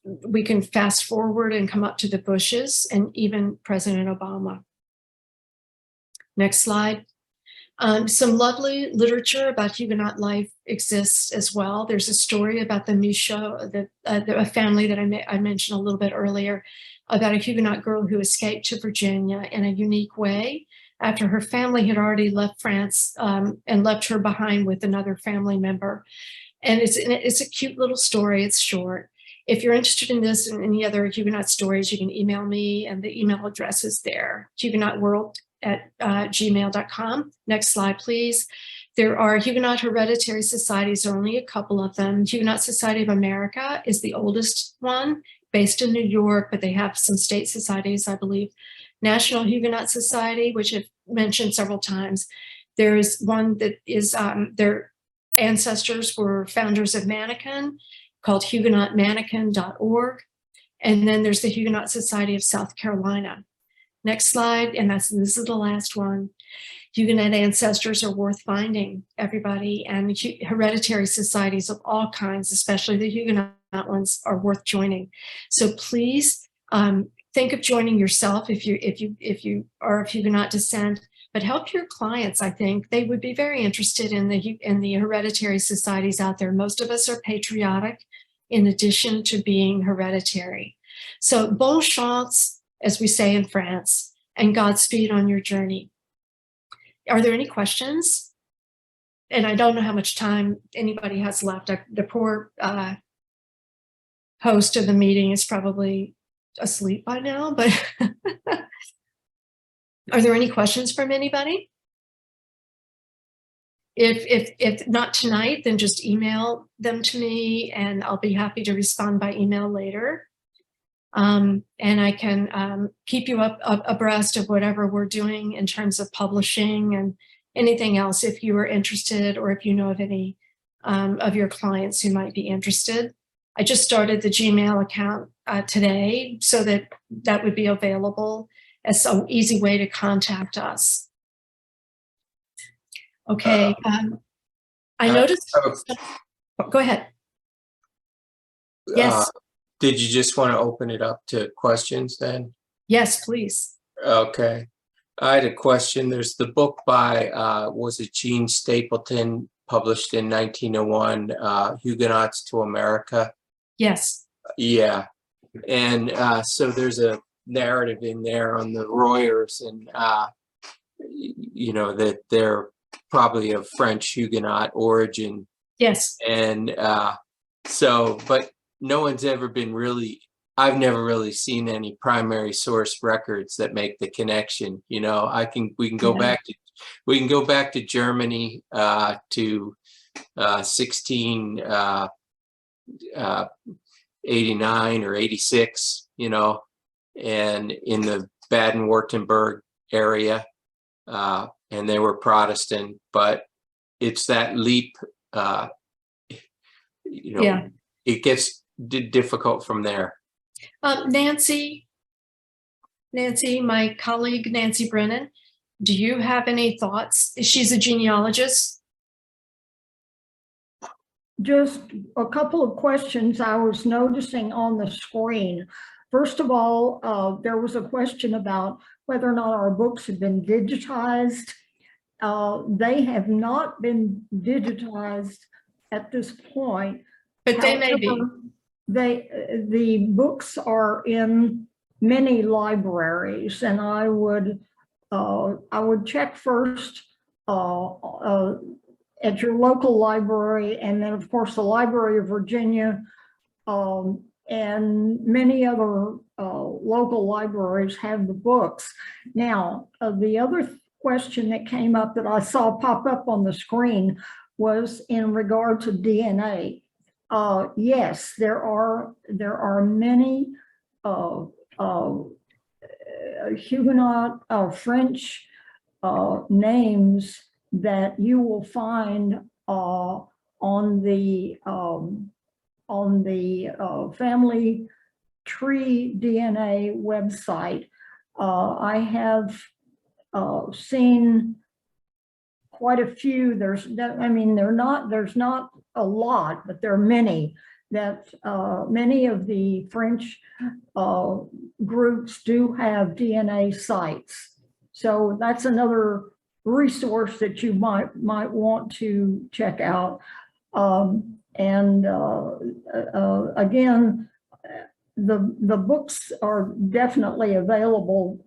we can fast forward and come up to the Bushes and even President Obama. Next slide. Some lovely literature about Huguenot life exists as well. There's a story about the Michaud, a family that I mentioned a little bit earlier, about a Huguenot girl who escaped to Virginia in a unique way after her family had already left France and left her behind with another family member. And it's a cute little story. It's short. If you're interested in this and any other Huguenot stories, you can email me, and the email address is there, huguenotworld@gmail.com. Next slide, please. There are Huguenot hereditary societies, there are only a couple of them. Huguenot Society of America is the oldest one, based in New York, but they have some state societies, I believe. National Huguenot Society, which I've mentioned several times. There is one that is, their ancestors were founders of Mannequin, called HuguenotMannequin.org. And then there's the Huguenot Society of South Carolina. Next slide, and this is the last one. Huguenot ancestors are worth finding, everybody, and hereditary societies of all kinds, especially the Huguenot ones, are worth joining. So please think of joining yourself if you are of Huguenot descent, but help your clients. I think they would be very interested in the hereditary societies out there. Most of us are patriotic, in addition to being hereditary. So bon chance, as we say in France, and Godspeed on your journey. Are there any questions? And I don't know how much time anybody has left. The poor host of the meeting is probably asleep by now, but are there any questions from anybody? If not tonight, then just email them to me and I'll be happy to respond by email later. And I can keep you abreast of whatever we're doing in terms of publishing and anything else if you are interested, or if you know of any of your clients who might be interested. I just started the Gmail account today, so that would be available as an easy way to contact us. Okay, I noticed, go ahead. Yes. Did you just want to open it up to questions then? Yes, please. Okay. I had a question. There's the book by, was it Gene Stapleton, published in 1901, Huguenots to America? Yes. Yeah. And so there's a narrative in there on the Royers, and, you know, that they're probably of French Huguenot origin. Yes. And so, but no one's ever been really, I've never really seen any primary source records that make the connection. You know, we can go back to Germany to 1689 or 86, you know, and in the Baden-Württemberg area, and they were Protestant, but it's that leap, you know, yeah. It gets difficult from there. Nancy, my colleague, Nancy Brennan, do you have any thoughts? She's a genealogist. Just a couple of questions I was noticing on the screen. First of all, there was a question about whether or not our books have been digitized. They have not been digitized at this point. But they may be. The books are in many libraries, and I would check first at your local library, and then of course the Library of Virginia, and many other local libraries have the books. Now, the other question that came up that I saw pop up on the screen was in regard to DNA. Yes, there are many Huguenot French names that you will find on the family tree DNA website. I have seen quite a few. There's not a lot, but there are many that many of the French groups do have DNA sites. So that's another resource that you might want to check out. Again, the books are definitely available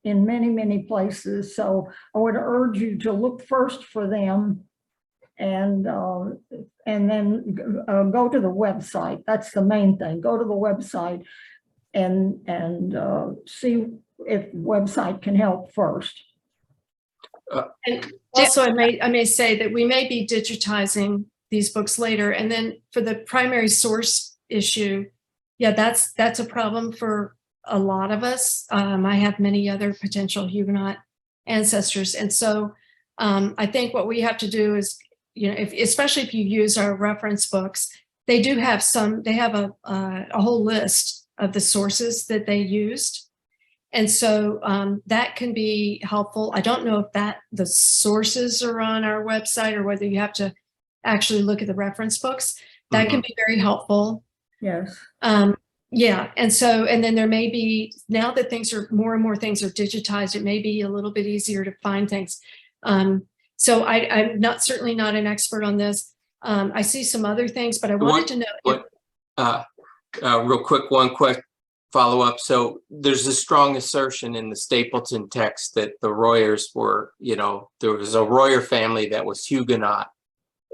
in many places. So I would urge you to look first for them and then go to the website. That's the main thing. Go to the website and see if the website can help first. And also, I may say that we may be digitizing these books later. And then for the primary source issue, yeah, that's a problem for a lot of us. I have many other potential Huguenot ancestors. And so I think what we have to do is, especially if you use our reference books, they do have they have a whole list of the sources that they used. And so that can be helpful. I don't know if the sources are on our website or whether you have to actually look at the reference books. That can be very helpful. Yes. Yeah. And then there may be, now that more and more things are digitized, it may be a little bit easier to find things. So I'm certainly not an expert on this. I see some other things, but I wanted to know. Real quick, one quick follow up. So there's a strong assertion in the Stapleton text that the Royers were, there was a Royer family that was Huguenot.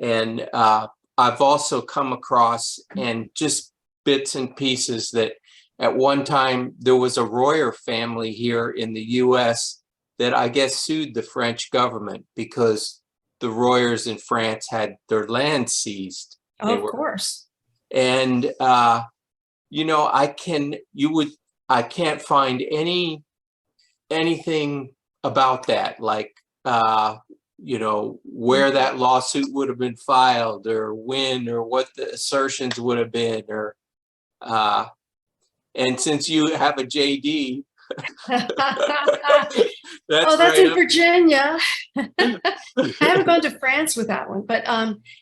And I've also come across, and just bits and pieces, that at one time there was a Royer family here in the US that I guess sued the French government because the Royers in France had their land seized. Oh, of course. And I can't find anything about that, like where that lawsuit would have been filed, or when, or what the assertions would have been, or and since you have a JD, that's in Virginia. I haven't gone to France with that one, but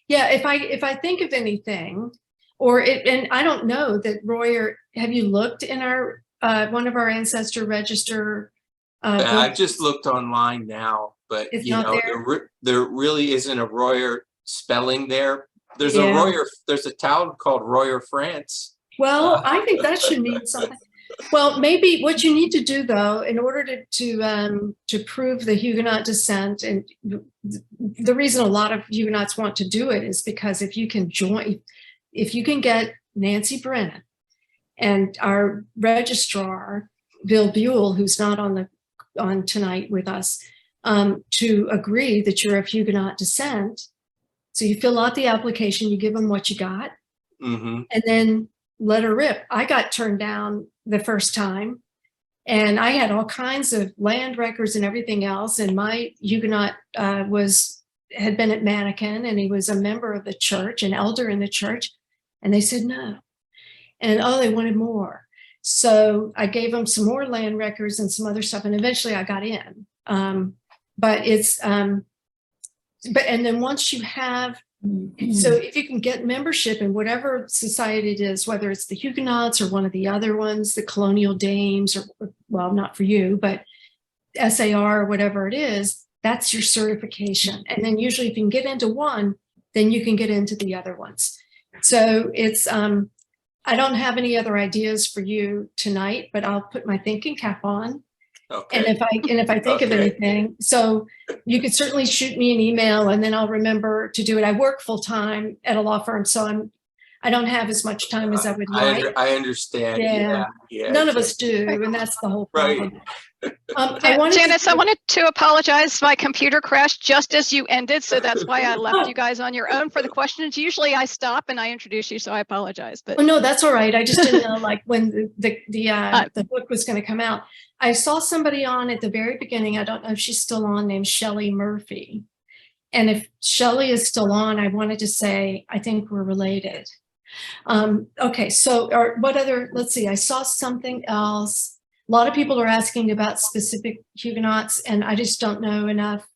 yeah, if I think of anything, and I don't know that Royer, have you looked in our one of our ancestor register? I just looked online now, but it's not there. There really isn't a Royer spelling there. There's a Royer. There's a town called Royer, France. Well, I think that should mean something. Well, maybe what you need to do, though, in order to prove the Huguenot descent, and the reason a lot of Huguenots want to do it is because if you can get Nancy Brennan and our registrar Bill Buell, who's not on tonight with us, to agree that you're of Huguenot descent. So you fill out the application, you give them what you got, and then let her rip. I got turned down the first time, and I had all kinds of land records and everything else. And my Huguenot had been at Mannequin, and he was a member of the church, an elder in the church, and they said no. And they wanted more. So I gave them some more land records and some other stuff, and eventually I got in. But then once you have, so if you can get membership in whatever society it is, whether it's the Huguenots or one of the other ones, the Colonial Dames, or, well, not for you, but SAR or whatever it is, that's your certification. And then usually if you can get into one, then you can get into the other ones. So it's, I don't have any other ideas for you tonight, but I'll put my thinking cap on. Okay. And if I think of anything, so you could certainly shoot me an email, and then I'll remember to do it. I work full time at a law firm, so I don't have as much time as I would like. I understand. Yeah. None of us do, and that's the whole problem. Right. Janice, I wanted to apologize. My computer crashed just as you ended, so that's why I left you guys on your own for the questions. Usually I stop and I introduce you, so I apologize. But no, that's all right. I just didn't know, like, when the book was going to come out. I saw somebody on at the very beginning. I don't know if she's still on, named Shelley Murphy. And if Shelley is still on, I wanted to say, I think we're related. Okay, so what other, let's see, I saw something else. A lot of people are asking about specific Huguenots, and I just don't know enough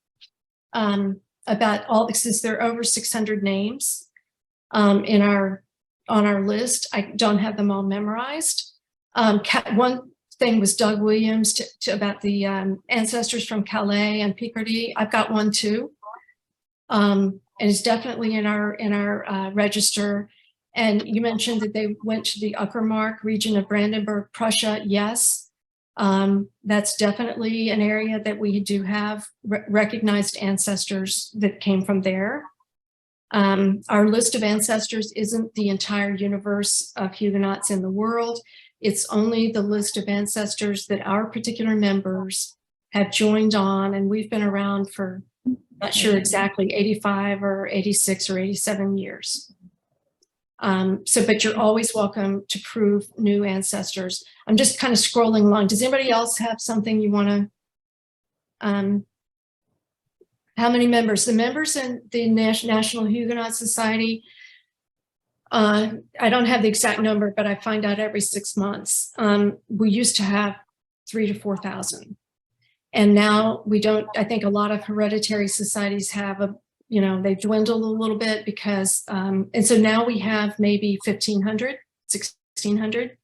about all, since there are over 600 names on on our list. I don't have them all memorized. One thing was Doug Williams about the ancestors from Calais and Picardy. I've got one too. And it's definitely in our register. And you mentioned that they went to the Uckermark region of Brandenburg, Prussia. Yes, that's definitely an area that we do have recognized ancestors that came from there. Our list of ancestors isn't the entire universe of Huguenots in the world. It's only the list of ancestors that our particular members have joined on, and we've been around for, not sure exactly, 85 or 86 or 87 years. But you're always welcome to prove new ancestors. I'm just kind of scrolling along. Does anybody else have something you want to, how many members? The members in the National Huguenot Society, I don't have the exact number, but I find out every 6 months. We used to have 3,000 to 4,000. And now we don't. I think a lot of hereditary societies have they've dwindled a little bit because, and so now we have maybe 1,500, 1,600.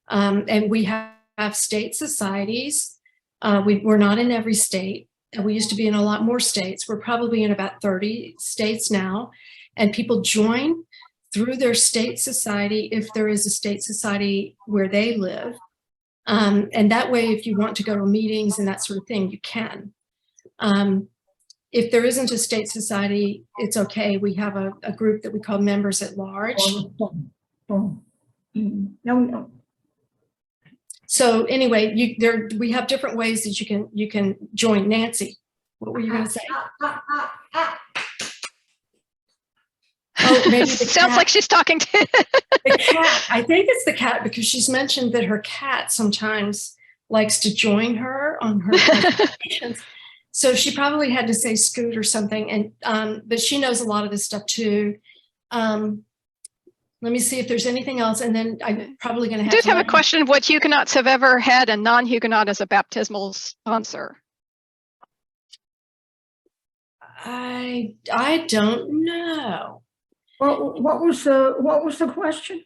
And we have state societies. We're not in every state. We used to be in a lot more states. We're probably in about 30 states now. And people join through their state society if there is a state society where they live. And that way, if you want to go to meetings and that sort of thing, you can. If there isn't a state society, it's okay. We have a group that we call members at large. No. So anyway, we have different ways that you can join. Nancy, what were you going to say? Oh, maybe the Sounds cat. like she's talking to The cat. I think it's the cat because she's mentioned that her cat sometimes likes to join her on her presentations. So she probably had to say scoot or something. And but she knows a lot of this stuff too. Let me see if there's anything else, and then I'm probably going to have. I did have a question: what Huguenots have ever had a non-Huguenot as a baptismal sponsor? I don't know. What was the question?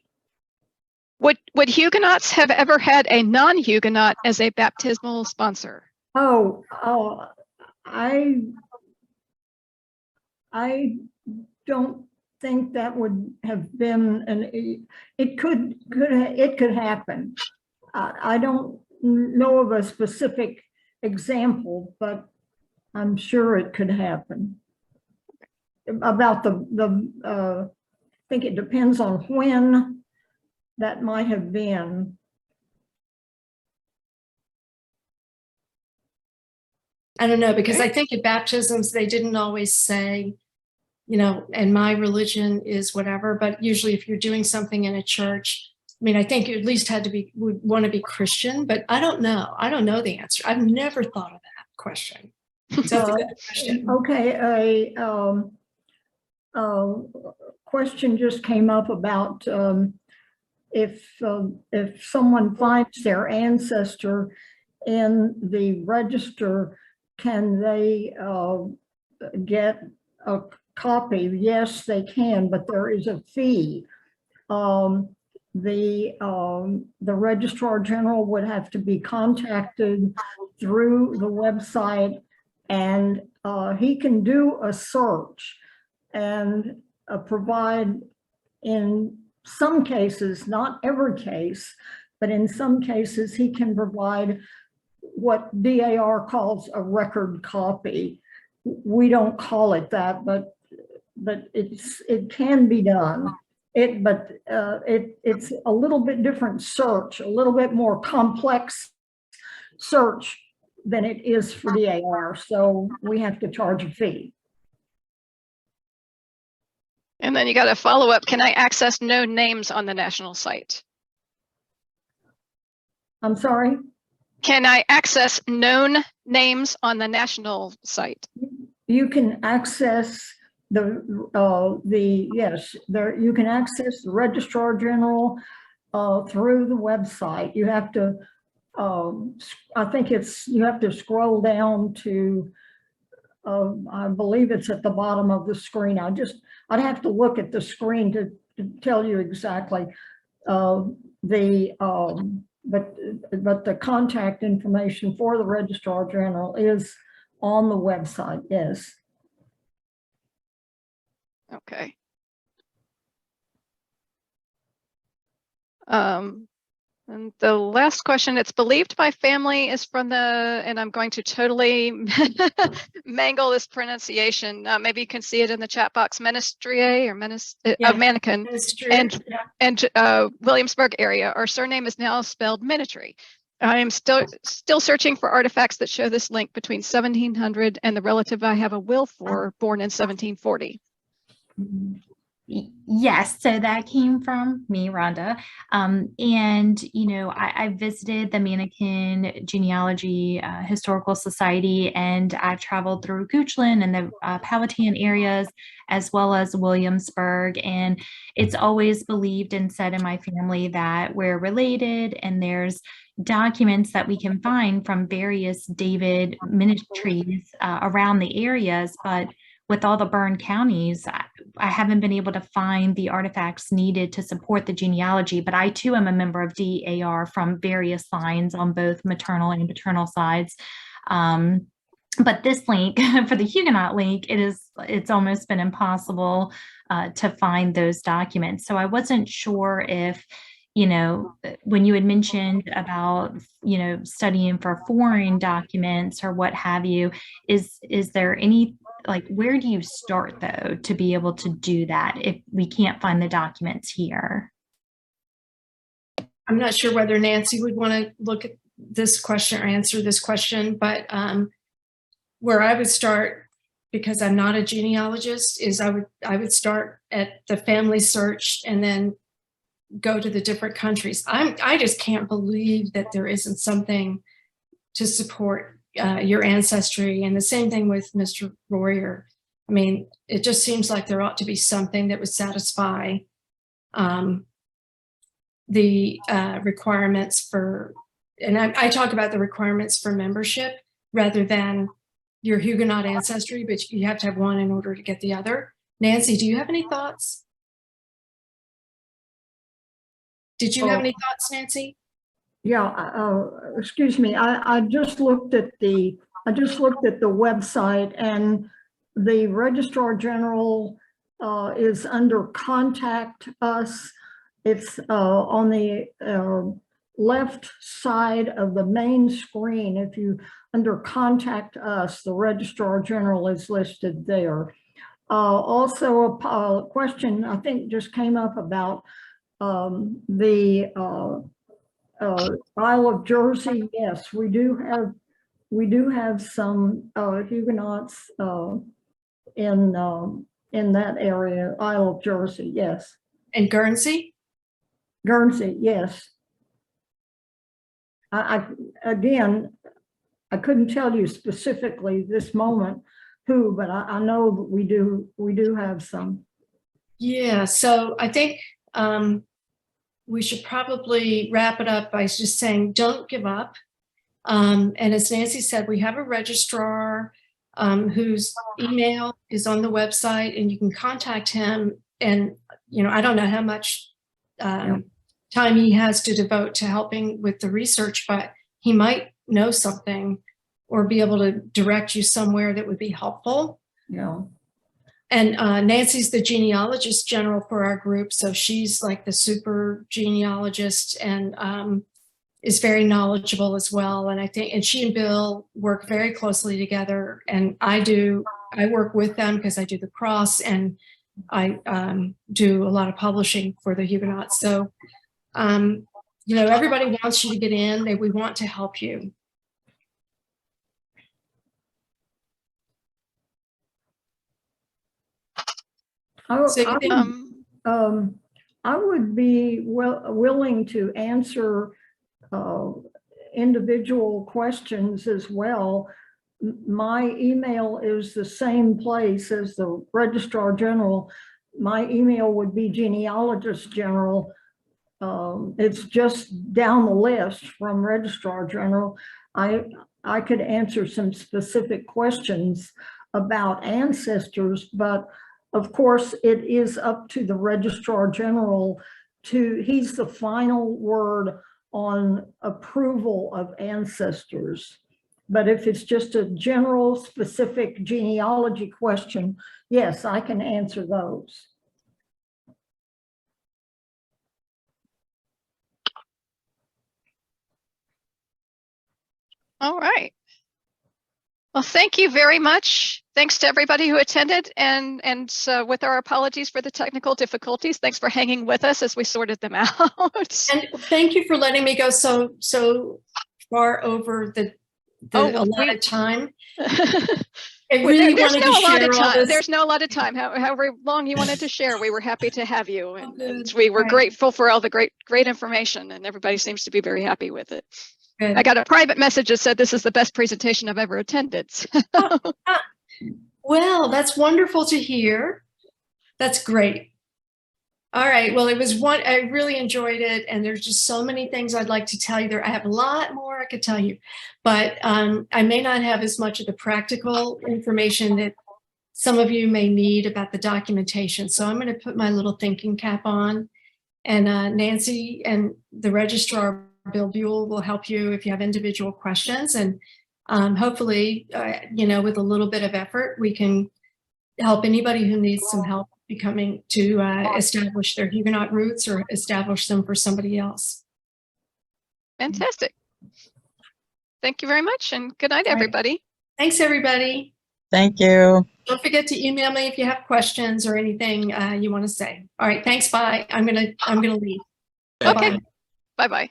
Would Huguenots have ever had a non-Huguenot as a baptismal sponsor? I don't think that would have been it could happen. I don't know of a specific example, but I'm sure it could happen. About I think it depends on when that might have been. I don't know, because I think at baptisms, they didn't always say, and my religion is whatever, but usually if you're doing something in a church, I mean, I think you at least would want to be Christian, but I don't know. I don't know the answer. I've never thought of that question. So it's a good question. Okay, a question just came up about if someone finds their ancestor in the register, can they get a copy? Yes, they can, but there is a fee. The Registrar General would have to be contacted through the website, and he can do a search and provide, in some cases, not every case, but in some cases, he can provide what DAR calls a record copy. We don't call it that, but it can be done. It's a little bit different search, a little bit more complex search than it is for DAR. So we have to charge a fee. And then you got a follow-up. Can I access known names on the national site? I'm sorry? Can I access known names on the national site? You can access you can access the Registrar General through the website. You have to, I think you have to scroll down to, I believe it's at the bottom of the screen. I'd have to look at the screen tell you exactly. But the contact information for the Registrar General is on the website, yes. Okay. And the last question, it's believed my family is from the, and I'm going to totally mangle this pronunciation. Maybe you can see it in the chat box, Menestrie or Mannequin, and Williamsburg area. Our surname is now spelled Minitry. I am still searching for artifacts that show this link between 1700 and the relative I have a will for, born in 1740. Yes, so that came from me, Rhonda. And, you know, I visited the Mannequin Genealogy Historical Society, and I've traveled through Goochland and the Powhatan areas, as well as Williamsburg. And it's always believed and said in my family that we're related, and there's documents that we can find from various David ministries around the areas, but with all the burned counties, I haven't been able to find the artifacts needed to support the genealogy, but I too am a member of DAR from various lines on both maternal and paternal sides. But this link, for the Huguenot link, it's almost been impossible to find those documents. So I wasn't sure if, you know, when you had mentioned about, you know, studying for foreign documents or what have you, is there any, like, where do you start though to be able to do that if we can't find the documents here? I'm not sure whether Nancy would want to look at this question or answer this question, but where I would start, because I'm not a genealogist, is I would start at the family search and then go to the different countries. I just can't believe that there isn't something to support your ancestry, and the same thing with Mr. Royer. I mean, it just seems like there ought to be something that would satisfy the requirements for, and I talk about the requirements for membership rather than your Huguenot ancestry, but you have to have one in order to get the other. Nancy, do you have any thoughts? Did you have any thoughts, Nancy? Yeah, excuse me. I just looked at the website, and the Registrar General is under Contact Us. It's on the left side of the main screen. If you under Contact Us, the Registrar General is listed there. Also, a question I think just came up about the Isle of Jersey. Yes, we do have some Huguenots in that area, Isle of Jersey. Yes. And Guernsey? Guernsey, yes. Again, I couldn't tell you specifically this moment who, but I know that we do have some. Yeah, so I think we should probably wrap it up by just saying, don't give up. And as Nancy said, we have a registrar whose email is on the website, and you can contact him. And, you know, I don't know how much time he has to devote to helping with the research, but he might know something or be able to direct you somewhere that would be helpful. Yeah. And Nancy's the genealogist general for our group. So she's like the super genealogist and is very knowledgeable as well. And I think, and she and Bill work very closely together. And I work with them because I do the Cross, and I do a lot of publishing for the Huguenots. So, you know, everybody wants you to get in. We want to help you. I would be willing to answer individual questions as well. My email is the same place as the Registrar General. My email would be Genealogist General. It's just down the list from Registrar General. I could answer some specific questions about ancestors, but Of course, it is up to the Registrar General he's the final word on approval of ancestors. But if it's just a general specific genealogy question, yes, I can answer those. All right. Well, thank you very much. Thanks to everybody who attended, and with our apologies for the technical difficulties, thanks for hanging with us as we sorted them out. And thank you for letting me go so far over the allotted time. I really wanted to share all this. There's no allotted time. However long you wanted to share, we were happy to have you, and we were Right. grateful for all the great information, and everybody seems to be very happy with it. Good. I got a private message that said this is the best presentation I've ever attended. Well, that's wonderful to hear. That's great. All right. Well, I really enjoyed it. And there's just so many things I'd like to tell you. I have a lot more I could tell you, but I may not have as much of the practical information that some of you may need about the documentation. So I'm going to put my little thinking cap on, and Nancy and the registrar, Bill Buell, will help you if you have individual questions. And hopefully, with a little bit of effort, we can help anybody who needs some help becoming to establish their Huguenot roots or establish them for somebody else. Fantastic. Thank you very much, and good night, everybody. Thanks, everybody. Thank you. Don't forget to email me if you have questions or anything you want to say. All right, thanks. Bye. I'm gonna leave. Okay. Bye-bye.